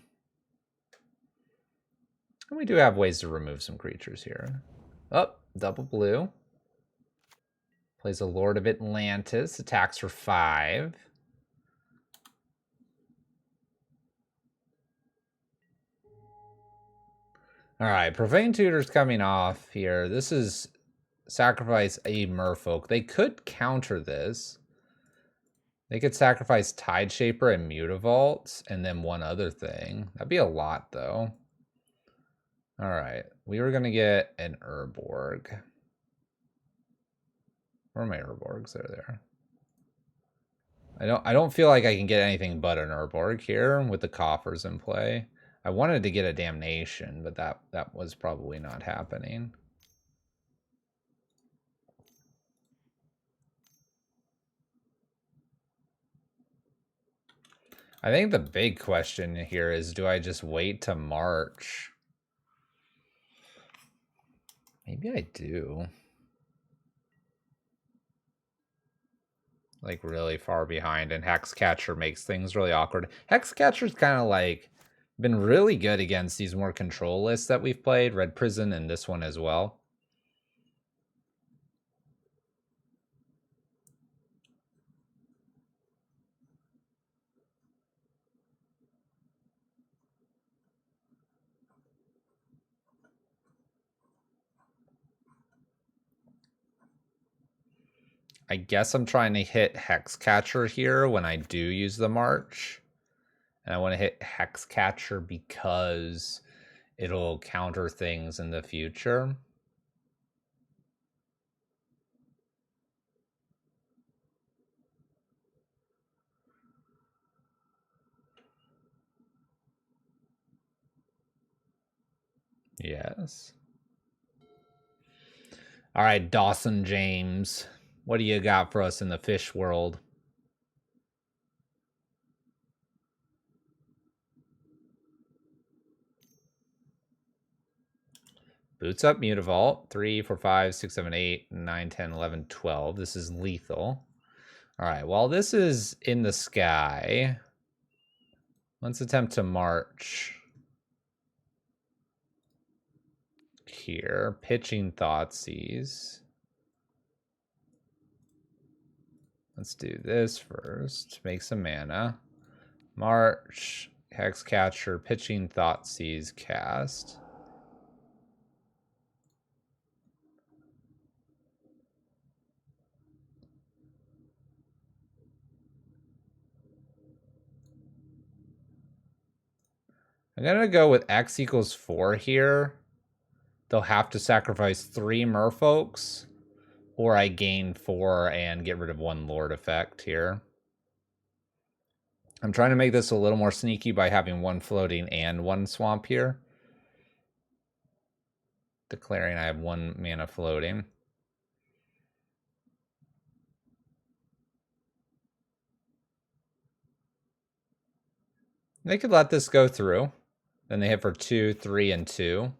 And we do have ways to remove some creatures here. Oh, double blue. Plays a Lord of Atlantis, attacks for 5. All right, Profane Tutor's coming off here. This is sacrifice a merfolk. They could counter this. They could sacrifice Tideshaper and Mutavault, and then one other thing. That'd be a lot, though. All right, we were gonna get an Urborg. Where are my Urborgs? They're there. I don't feel like I can get anything but an Urborg here with the Coffers in play. I wanted to get a Damnation, but that was probably not happening. I think the big question here is, do I just wait to March? Maybe I do. Like really far behind, and Hexcatcher makes things really awkward. Hexcatcher's kind of like been really good against these more control lists that we've played, Red Prison and this one as well. I guess I'm trying to hit Hexcatcher here when I do use the March. And I want to hit Hexcatcher because it'll counter things in the future. Yes. All right, Dawson James. What do you got for us in the fish world? Boots up Mutavault. 3, 4, 5, 6, 7, 8, 9, 10, 11, 12. This is lethal. All right, while this is in the sky, let's attempt to march. Here, pitching Thoughtseize. Let's do this first. Make some mana. March, Hexcatcher, pitching Thoughtseize, cast. I'm gonna go with X equals 4 here. They'll have to sacrifice 3 merfolks, or I gain 4 and get rid of 1 Lord effect here. I'm trying to make this a little more sneaky by having 1 floating and 1 swamp here. Declaring I have 1 mana floating. They could let this go through. Then they hit for 2, 3, and 2.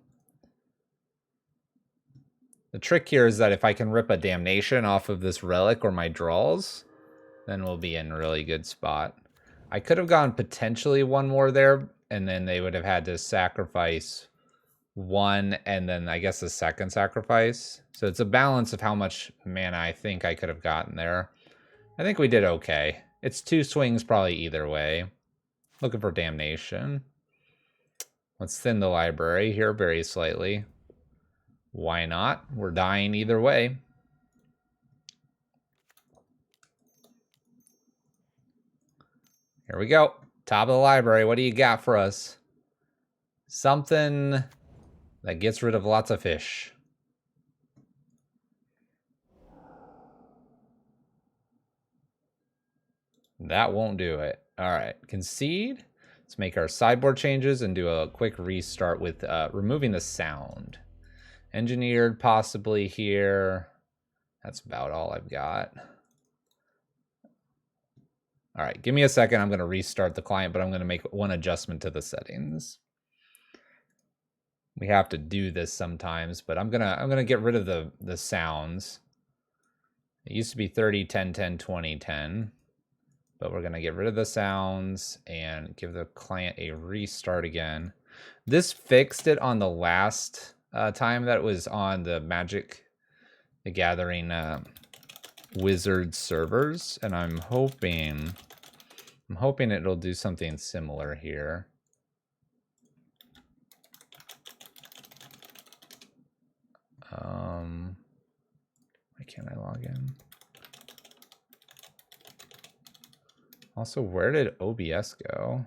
The trick here is that if I can rip a Damnation off of this relic or my draws, then we'll be in a really good spot. I could have gone potentially 1 more there, and then they would have had to sacrifice 1 and then I guess a second sacrifice. So it's a balance of how much mana I think I could have gotten there. I think we did okay. It's 2 swings probably either way. Looking for damnation. Let's thin the library here very slightly. Why not? We're dying either way. Here we go. Top of the library. What do you got for us? Something that gets rid of lots of fish. That won't do it. All right, concede. Let's make our sideboard changes and do a quick restart with removing the sound. Engineered possibly here. That's about all I've got. All right, give me a second. I'm going to restart the client, but I'm going to make one adjustment to the settings. We have to do this sometimes, but I'm gonna get rid of the sounds. It used to be 30, 10, 10, 20, 10. But we're going to get rid of the sounds and give the client a restart again. This fixed it on the last time that it was on the Magic the Gathering Wizard servers, and I'm hoping it'll do something similar here. Why can't I log in? Also, where did OBS go?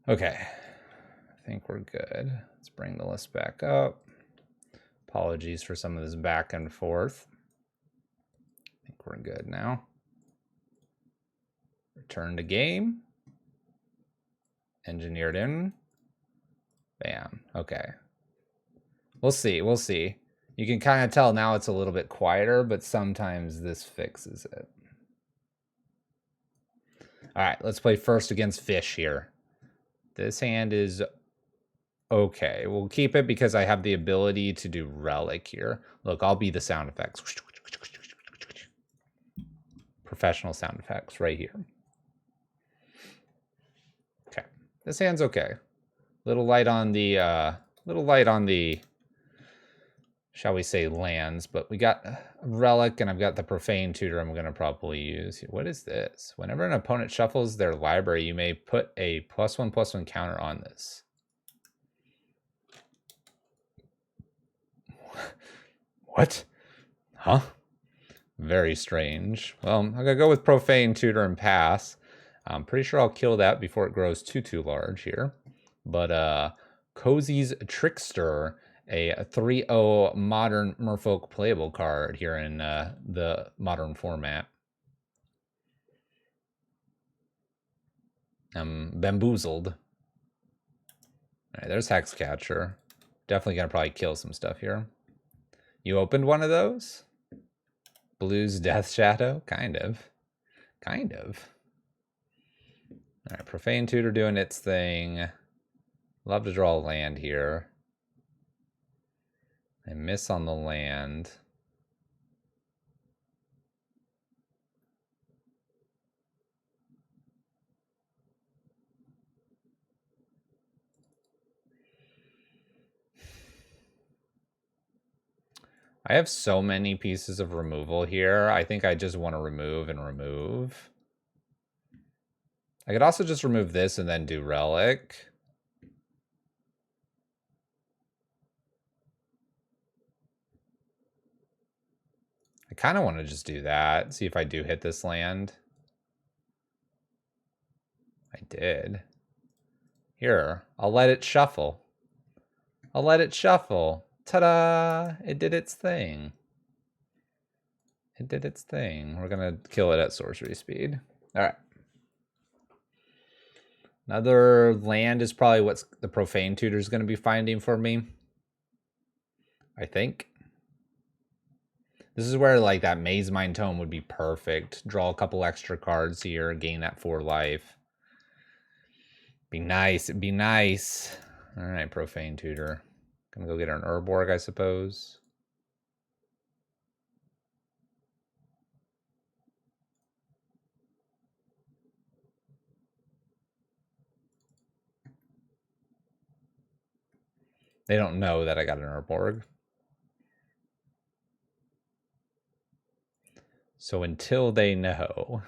Okay, I think we're good. Let's bring the list back up. Apologies for some of this back and forth. I think we're good now. Return to game. Engineered in. Bam. Okay. We'll see. We'll see. You can kind of tell now it's a little bit quieter, but sometimes this fixes it. All right, let's play first against fish here. This hand is okay. We'll keep it because I have the ability to do relic here. Look, I'll be the sound effects. Professional sound effects right here. Okay, this hand's okay. Little light on the, shall we say, lands, but we got a relic and I've got the profane tutor I'm going to probably use. What is this? Whenever an opponent shuffles their library, you may put a +1/+1 counter on this. What? Huh? Very strange. Well, I'm going to go with profane tutor and pass. I'm pretty sure I'll kill that before it grows too large here. But Cozy's Trickster, a 3/0 modern merfolk playable card here in the modern format. I'm bamboozled. All right, there's Hexcatcher. Definitely gonna probably kill some stuff here. You opened one of those? Blue's Death Shadow? Kind of. Kind of. All right, Profane Tutor doing its thing. Love to draw a land here. I miss on the land. I have so many pieces of removal here. I think I just want to remove and remove. I could also just remove this and then do relic. I kind of want to just do that. See if I do hit this land. I did. Here, I'll let it shuffle. I'll let it shuffle. Ta-da! It did its thing. It did its thing. We're going to kill it at sorcery speed. All right. Another land is probably what the Profane Tutor is going to be finding for me. I think. This is where like that Maze Mind Tome would be perfect. Draw a couple extra cards here, gain that 4 life. Be nice. It'd be nice. All right, Profane Tutor. Gonna go get an Urborg, I suppose. They don't know that I got an Urborg. So until they know,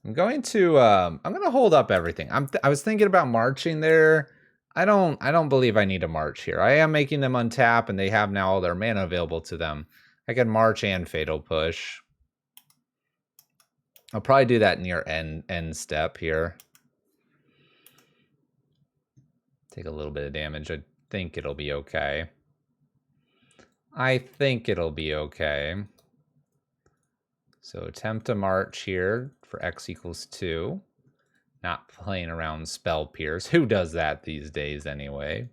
I'm going to hold up everything. I was thinking about marching there. I don't believe I need to march here. I am making them untap, and they have now all their mana available to them. I can march and Fatal Push. I'll probably do that near end step here. Take a little bit of damage. I think it'll be okay. I think it'll be okay. So attempt to march here for X equals 2. Not playing around Spell Pierce. Who does that these days anyway?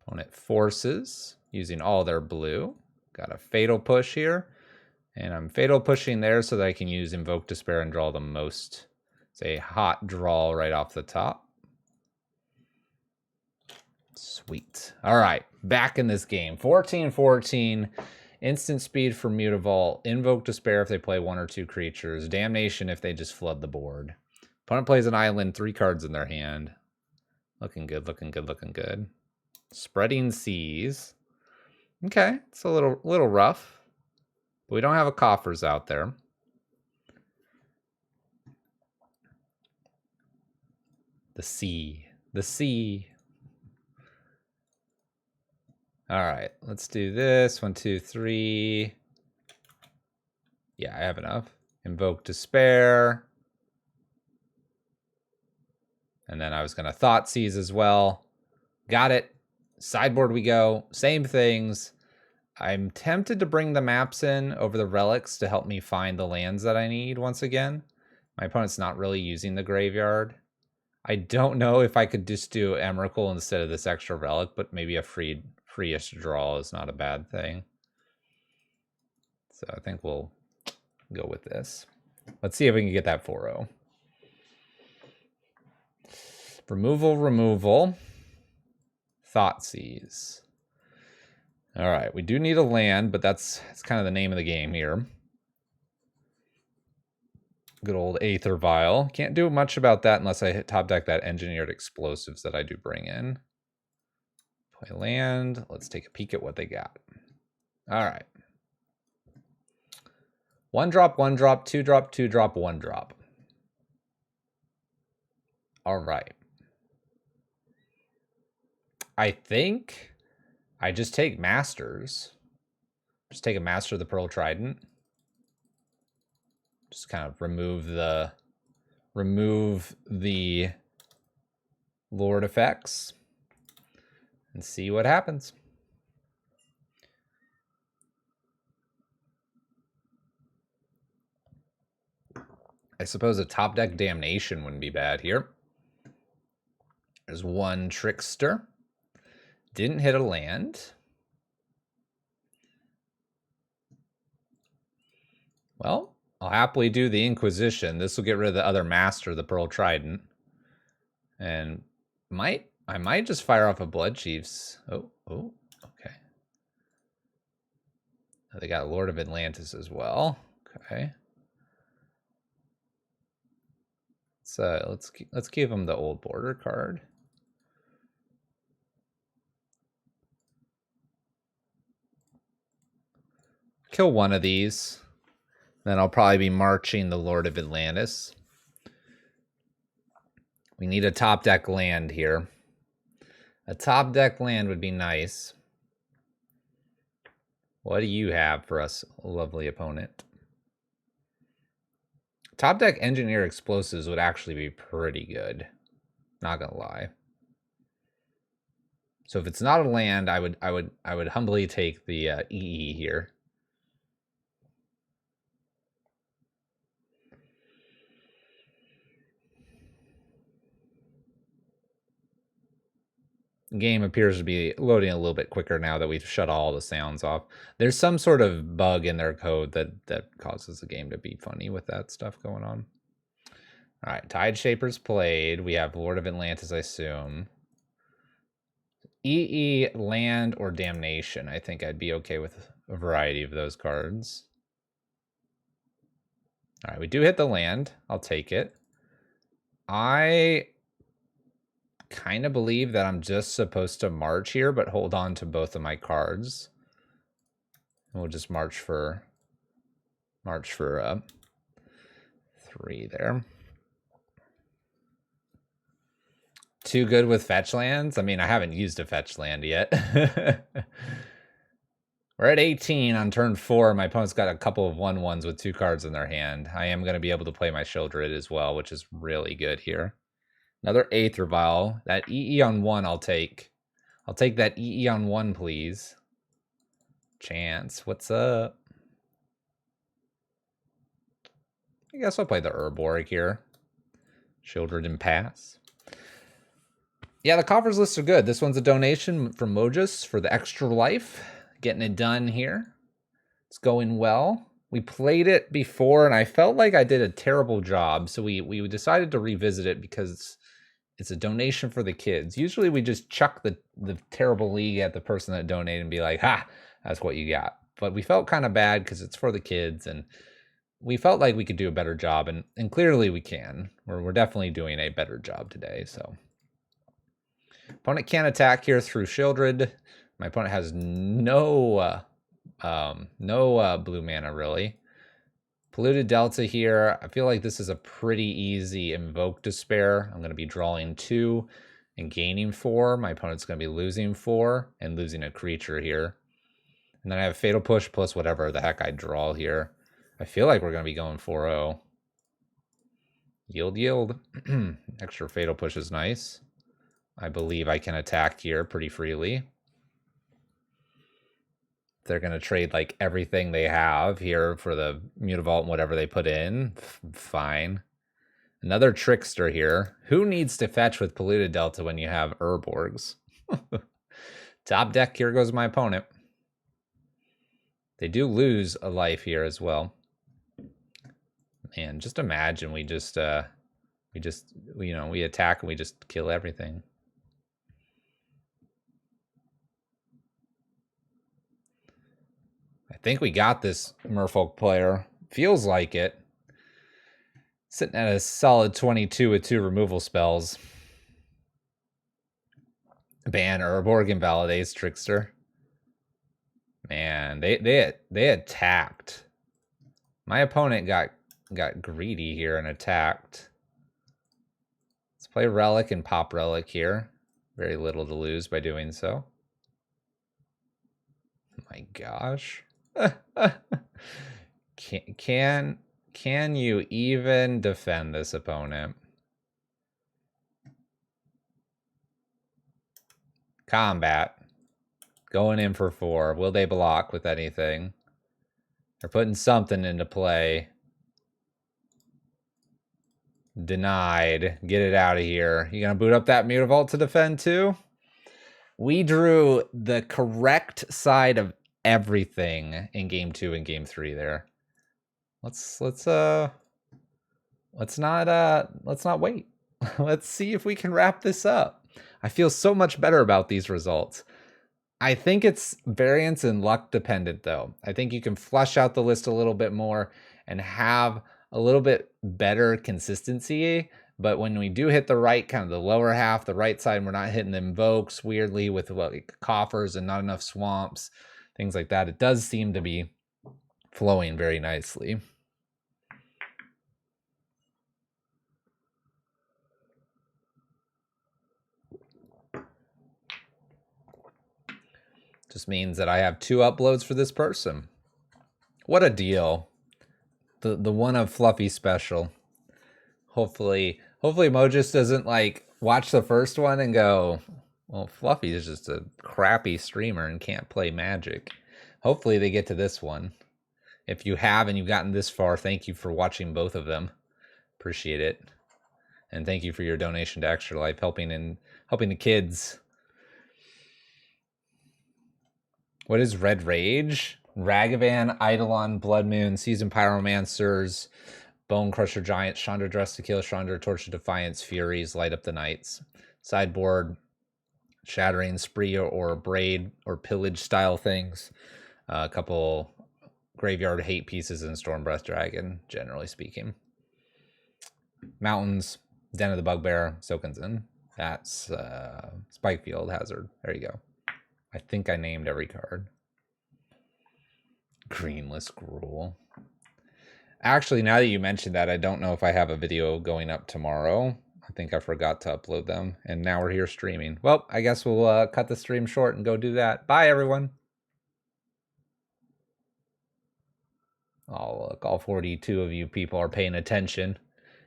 Opponent forces using all their blue. Got a Fatal Push here. And I'm Fatal Pushing there so that I can use Invoke Despair and draw the most. It's a hot draw right off the top. Sweet. All right, back in this game. 14-14. Instant speed for Mutavault. Invoke Despair if they play 1 or 2 creatures. Damnation if they just flood the board. Opponent plays an island, 3 cards in their hand. Looking good, looking good, looking good. Spreading Seas. Okay, it's a little rough. But we don't have a Coffers out there. The sea. The sea. All right, let's do this. 1, 2, 3. Yeah, I have enough. Invoke Despair. And then I was going to Thoughtseize as well. Got it. Sideboard we go. Same things. I'm tempted to bring the maps in over the relics to help me find the lands that I need once again. My opponent's not really using the graveyard. I don't know if I could just do Emrakul instead of this extra relic, but maybe a freeish draw is not a bad thing. So I think we'll go with this. Let's see if we can get that 4-0. Removal. Thoughtseize. All right, we do need a land, but that's kind of the name of the game here. Good old Aether Vial. Can't do much about that unless I hit top deck that Engineered Explosives that I do bring in. Play land. Let's take a peek at what they got. All right. 1 drop, 1 drop, 2 drop, 2 drop, 1 drop. All right. I think I just take Masters. Just take a Master of the Pearl Trident. Just kind of remove the Lord effects and see what happens. I suppose a top deck Damnation wouldn't be bad here. There's 1 Trickster. Didn't hit a land. Well, I'll happily do the Inquisition. This will get rid of the other Master, the Pearl Trident. And I might just fire off a Blood Chiefs. Oh, okay. They got Lord of Atlantis as well. Okay. So let's give them the old border card. Kill one of these. Then I'll probably be marching the Lord of Atlantis. We need a top deck land here. A top deck land would be nice. What do you have for us, lovely opponent? Top deck Engineer Explosives would actually be pretty good. Not gonna lie. So if it's not a land, I would humbly take the EE here. game appears to be loading a little bit quicker now that we've shut all the sounds off. There's some sort of bug in their code that causes the game to be funny with that stuff going on. All right, Tide Shapers played. We have Lord of Atlantis, I assume. EE, Land, or Damnation. I think I'd be okay with a variety of those cards. All right, we do hit the land. I'll take it. I kind of believe that I'm just supposed to march here, but hold on to both of my cards. And we'll just march for 3 there. Too good with fetch lands? I mean, I haven't used a fetch land yet. We're at 18 on turn 4. My opponent's got a couple of 1/1s with 2 cards in their hand. I am going to be able to play my Sheoldred as well, which is really good here. Another Aether Vial. That EE on 1 I'll take. I'll take that EE on 1, please. Chance, what's up? I guess I'll play the Urborg here. Sheoldred and pass. Yeah, the Coffers lists are good. This one's a donation from Mojus for the extra life. Getting it done here. It's going well. We played it before, and I felt like I did a terrible job, so we decided to revisit it because it's a donation for the kids. Usually we just chuck the terrible league at the person that donated and be like, ha, that's what you got. But we felt kind of bad because it's for the kids, and we felt like we could do a better job, and clearly we can. We're definitely doing a better job today, so. Opponent can't attack here through Sheoldred. My opponent has no blue mana, really. Polluted Delta here. I feel like this is a pretty easy Invoke Despair. I'm going to be drawing 2 and gaining 4. My opponent's going to be losing 4 and losing a creature here. And then I have Fatal Push plus whatever the heck I draw here. I feel like we're going to be going 4-0. Yield. Extra Fatal Push is nice. I believe I can attack here pretty freely. They're going to trade like everything they have here for the Mutavault and whatever they put in. Fine. Another Trickster here. Who needs to fetch with Polluted Delta when you have Urborgs? Top deck, here goes my opponent. They do lose a life here as well. Man, just imagine we attack and we just kill everything. I think we got this Merfolk player. Feels like it. Sitting at a solid 22 with 2 removal spells. Ban Urborg invalidates Trickster. Man, they attacked. My opponent got greedy here and attacked. Let's play Relic and pop Relic here. Very little to lose by doing so. Oh my gosh. Can you even defend this opponent? Combat. Going in for 4. Will they block with anything? They're putting something into play. Denied. Get it out of here. You gonna boot up that Mutavault to defend too? We drew the correct side of everything in game 2 and game 3 there. Let's not wait. Let's see if we can wrap this up. I feel so much better about these results. I think it's variance and luck dependent though. I think you can flush out the list a little bit more and have a little bit better consistency. But when we do hit the right, kind of the lower half, the right side, we're not hitting the invokes weirdly with like coffers and not enough swamps, things like that. It does seem to be flowing very nicely. Just means that I have 2 uploads for this person. What a deal. The one of Fluffy special. Hopefully Mojus doesn't like watch the first one and go, well, Fluffy is just a crappy streamer and can't play Magic. Hopefully they get to this one. If you have and you've gotten this far, thank you for watching both of them. Appreciate it. And thank you for your donation to Extra Life, helping the kids What is Red Rage? Ragavan, Eidolon, Blood Moon, Seasoned Pyromancers, Bone Crusher Giant, Chandra Dress to Kill, Chandra Torch of Defiance, Furies, Light Up the Nights. Sideboard, Shattering, Spree, or Braid, or Pillage style things. A couple Graveyard Hate pieces and Storm Breath Dragon, generally speaking. Mountains, Den of the Bugbear, Sokenzen. That's Spikefield Hazard. There you go. I think I named every card. Greenless Gruul. Actually, now that you mentioned that, I don't know if I have a video going up tomorrow. I think I forgot to upload them, and now we're here streaming. Well, I guess we'll cut the stream short and go do that. Bye, everyone. Oh, look, all 42 of you people are paying attention.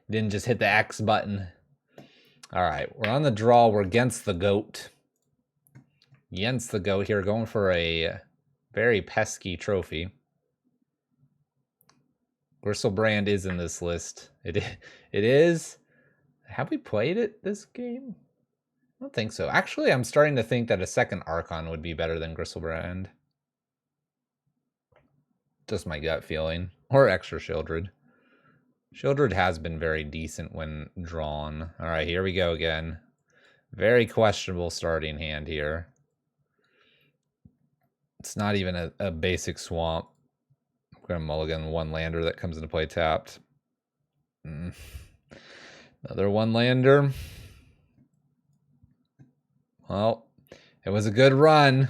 You didn't just hit the X button. All right, we're on the draw. We're against the GOAT. Against the GOAT here, going for a very pesky trophy. Gristlebrand is in this list. It is. Have we played it this game? I don't think so. Actually, I'm starting to think that a second Archon would be better than Gristlebrand. Just my gut feeling. Or extra Sheoldred. Sheoldred has been very decent when drawn. All right, here we go again. Very questionable starting hand here. It's not even a basic swamp. I'm going to mulligan one lander that comes into play tapped. Another one lander. Well, it was a good run.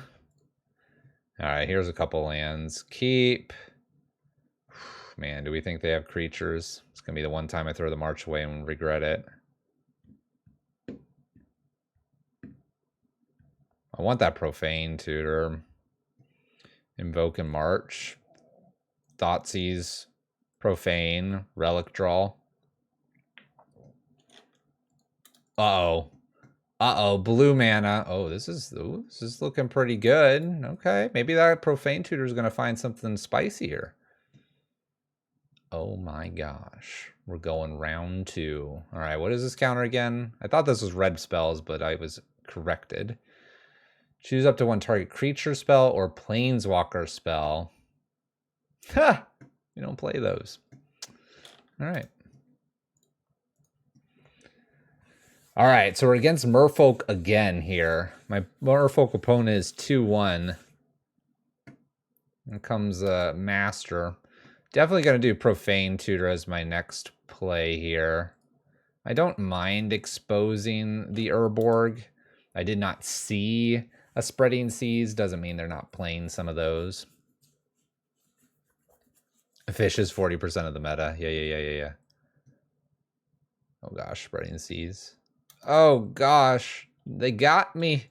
All right, here's a couple lands. Keep. Man, do we think they have creatures? It's going to be the one time I throw the March away and regret it. I want that Profane Tutor. Invoke and March. Thoughtseize. Profane. Relic Draw. Uh-oh. Uh-oh. Blue mana. Oh, this is looking pretty good. Okay. Maybe that Profane Tutor is going to find something spicy here. Oh my gosh. We're going round 2. All right, what is this counter again? I thought this was red spells, but I was corrected. Choose up to one target creature spell or planeswalker spell. Ha! You don't play those. All right. All right, so we're against Merfolk again here. My Merfolk opponent is 2-1. Here comes Master. Definitely going to do Profane Tutor as my next play here. I don't mind exposing the Urborg. I did not see a Spreading Seas. Doesn't mean they're not playing some of those. Fish is 40% of the meta. Yeah. Oh gosh, Spreading Seas. Oh gosh, they got me.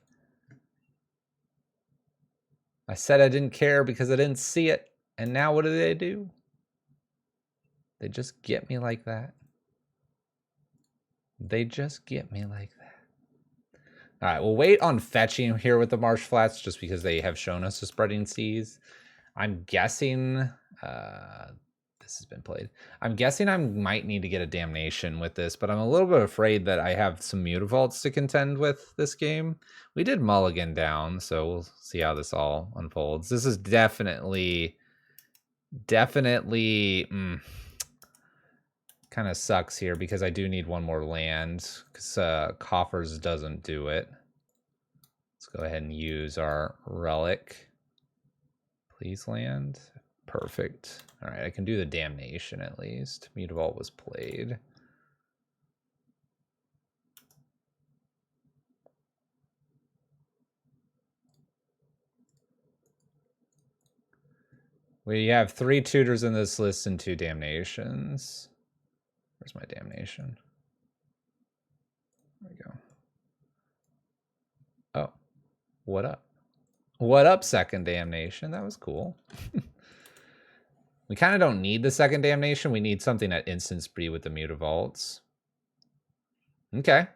I said I didn't care because I didn't see it. And now what do? They just get me like that. They just get me like that. All right, we'll wait on fetching here with the Marsh Flats just because they have shown us the Spreading Seas. I'm guessing this has been played. I'm guessing I might need to get a Damnation with this, but I'm a little bit afraid that I have some Mutavaults to contend with this game. We did mulligan down, so we'll see how this all unfolds. This is definitely kind of sucks here because I do need one more land because Coffers doesn't do it. Let's go ahead and use our Relic. Please land. Perfect. All right, I can do the Damnation at least. Mutavault was played. We have 3 tutors in this list and 2 damnations. Where's my damnation? There we go. Oh, what up? What up, second damnation? That was cool. We kind of don't need the second damnation. We need something at instant spree with the Mutavaults. Okay.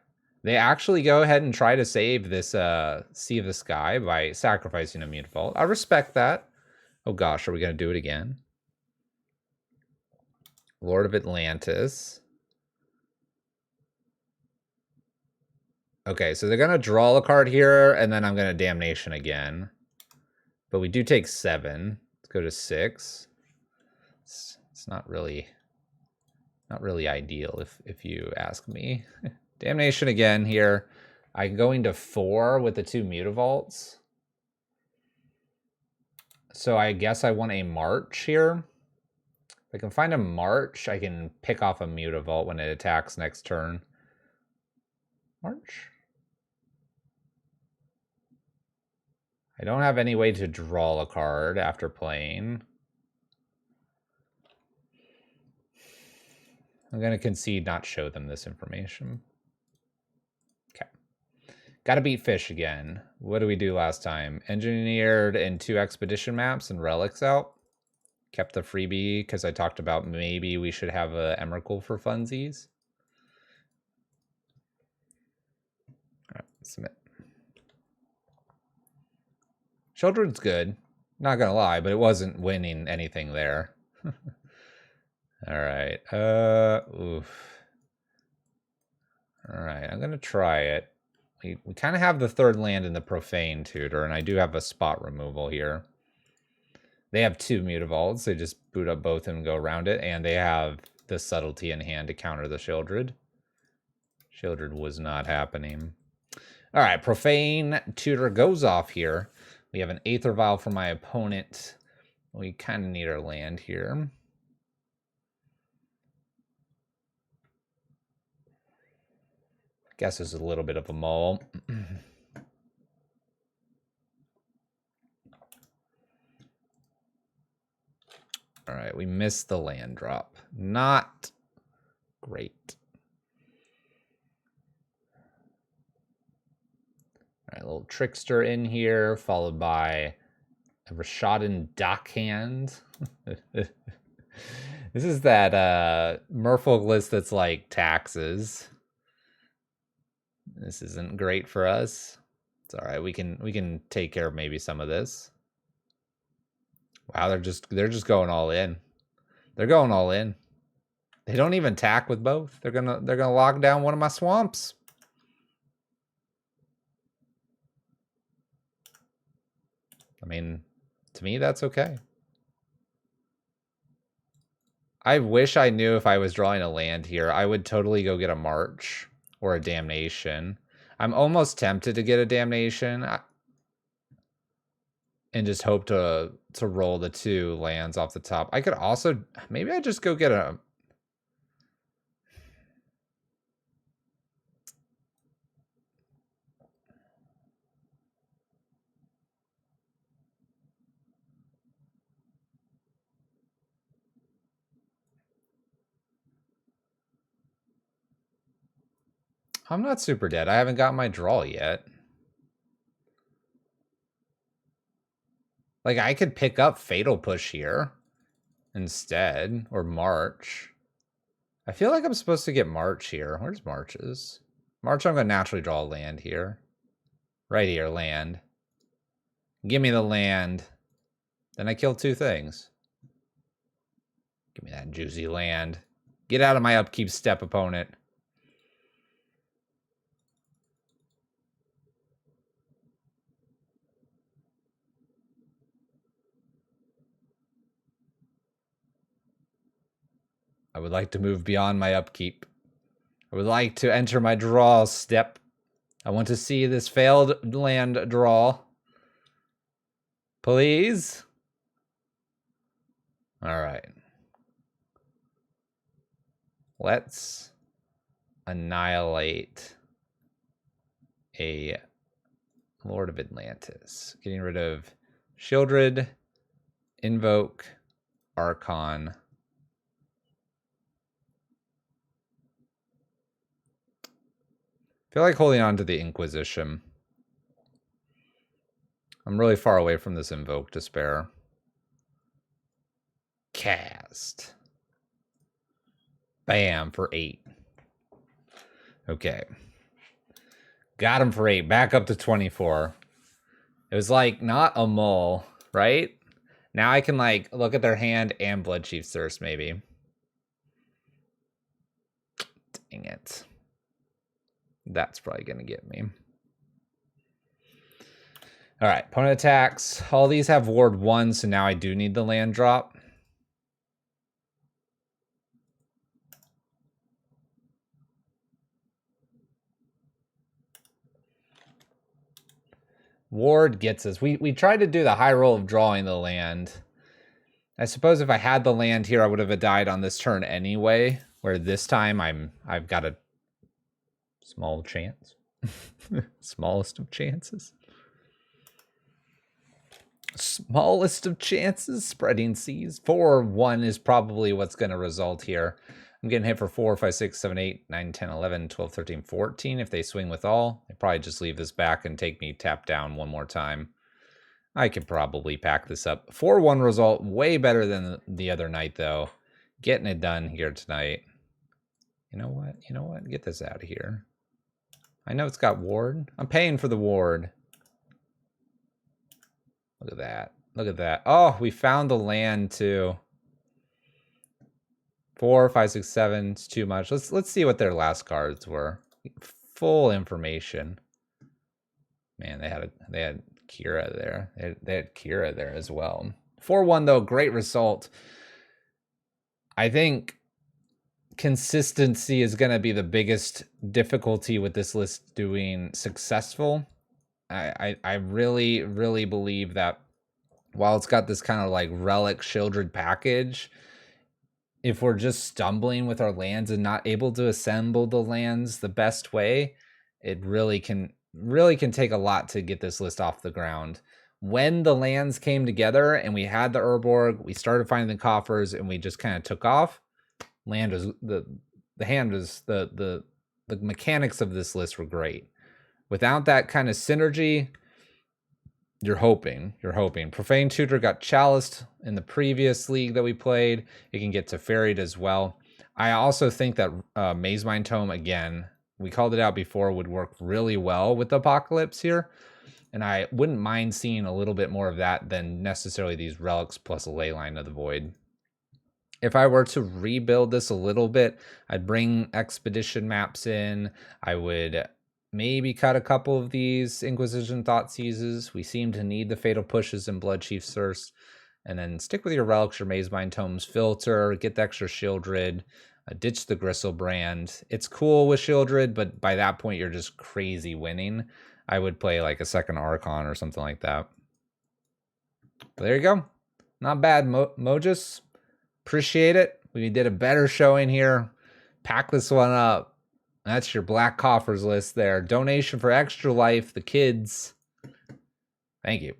They actually go ahead and try to save this Sea of the Sky by sacrificing a Mutavault. I respect that. Oh gosh, are we going to do it again? Lord of Atlantis. Okay, so they're going to draw a card here, and then I'm going to Damnation again. But we do take 7. Let's go to 6. It's not really ideal if you ask me. Damnation again here. I'm going to 4 with the 2 Mutavaults. So I guess I want a March here. If I can find a March, I can pick off a Mutavault when it attacks next turn. March? I don't have any way to draw a card after playing. I'm going to concede, not show them this information. Okay. Got to beat fish again. What did we do last time? Engineered and 2 expedition maps and relics out. Kept the freebie because I talked about maybe we should have a Emrakul for funsies. All right, submit. Sheoldred's good. Not going to lie, but it wasn't winning anything there. All right. Oof. All right, I'm going to try it. We kind of have the 3rd land in the Profane Tutor, and I do have a spot removal here. They have 2 Mutavaults. They just boot up both and go around it, and they have the Subtlety in hand to counter the Sheoldred. Sheoldred was not happening. All right, Profane Tutor goes off here. We have an Aether Vial for my opponent. We kind of need our land here. Guess there's a little bit of a mole. All right, we missed the land drop. Not great. All right, a little Trickster in here, followed by a Rashadan Dockhand. This is that merfolk list that's like taxes. This isn't great for us. It's all right. We can take care of maybe some of this. Wow, they're just going all in. They're going all in. They don't even tack with both. They're gonna lock down one of my swamps. I mean, to me that's okay. I wish I knew if I was drawing a land here, I would totally go get a March or a Damnation. I'm almost tempted to get a Damnation and just hope to roll the 2 lands off the top. I could also, maybe I just go get a... I'm not super dead. I haven't got my draw yet. Like, I could pick up Fatal Push here instead, or March. I feel like I'm supposed to get March here. Where's March's? March, I'm going to naturally draw a land here. Right here, land. Give me the land. Then I kill 2 things. Give me that juicy land. Get out of my upkeep step, opponent. I would like to move beyond my upkeep. I would like to enter my draw step. I want to see this failed land draw. Please? All right. Let's annihilate a Lord of Atlantis. Getting rid of Sheoldred, Invoke, Archon. I feel like holding on to the Inquisition. I'm really far away from this Invoke Despair. Cast. Bam, for 8. Okay. Got him for 8. Back up to 24. It was like not a mole, right? Now I can like look at their hand and Bloodchief's Thirst maybe. Dang it. That's probably going to get me. All right, opponent attacks. All these have ward 1, so now I do need the land drop. Ward gets us. We tried to do the high roll of drawing the land. I suppose if I had the land here, I would have died on this turn anyway, where this time I've got a small chance. Smallest of chances. Smallest of chances, spreading seas. 4-1 is probably what's going to result here. I'm getting hit for 4, 5, 6, 7, 8, 9, 10, 11, 12, 13, 14. If they swing with all, they probably just leave this back and take me tap down one more time. I could probably pack this up. 4-1 result, way better than the other night, though. Getting it done here tonight. You know what? You know what? Get this out of here. I know it's got ward. I'm paying for the ward. Look at that. Look at that. Oh, we found the land, too. 4, 5, 6, 7. It's too much. Let's see what their last cards were. Full information. Man, they had Kira there. They had Kira there as well. 4-1 though, great result. I think consistency is going to be the biggest difficulty with this list doing successful. I really, really believe that while it's got this kind of like relic Sheoldred package, if we're just stumbling with our lands and not able to assemble the lands the best way, it really can take a lot to get this list off the ground. When the lands came together and we had the Urborg, we started finding the Coffers, and we just kind of took off. Land was the mechanics of this list were great. Without that kind of synergy, you're hoping. Profane Tutor got chaliced in the previous league that we played. It can get Teferied as well. I also think that Mazemind Tome, again, we called it out before, would work really well with the Apocalypse here. And I wouldn't mind seeing a little bit more of that than necessarily these relics plus a Leyline of the Void. If I were to rebuild this a little bit, I'd bring expedition maps in. I would maybe cut a couple of these Inquisition Thoughtseizes. We seem to need the Fatal Pushes and Blood Chief first. And then stick with your relics, your Mazemind Tomes, filter, get the extra Sheoldred, ditch the Gristlebrand. It's cool with Sheoldred, but by that point, you're just crazy winning. I would play like a second Archon or something like that. But there you go. Not bad, Mojus. Appreciate it. We did a better showing here. Pack this one up. That's your Black Coffers list there. Donation for Extra Life, the kids. Thank you.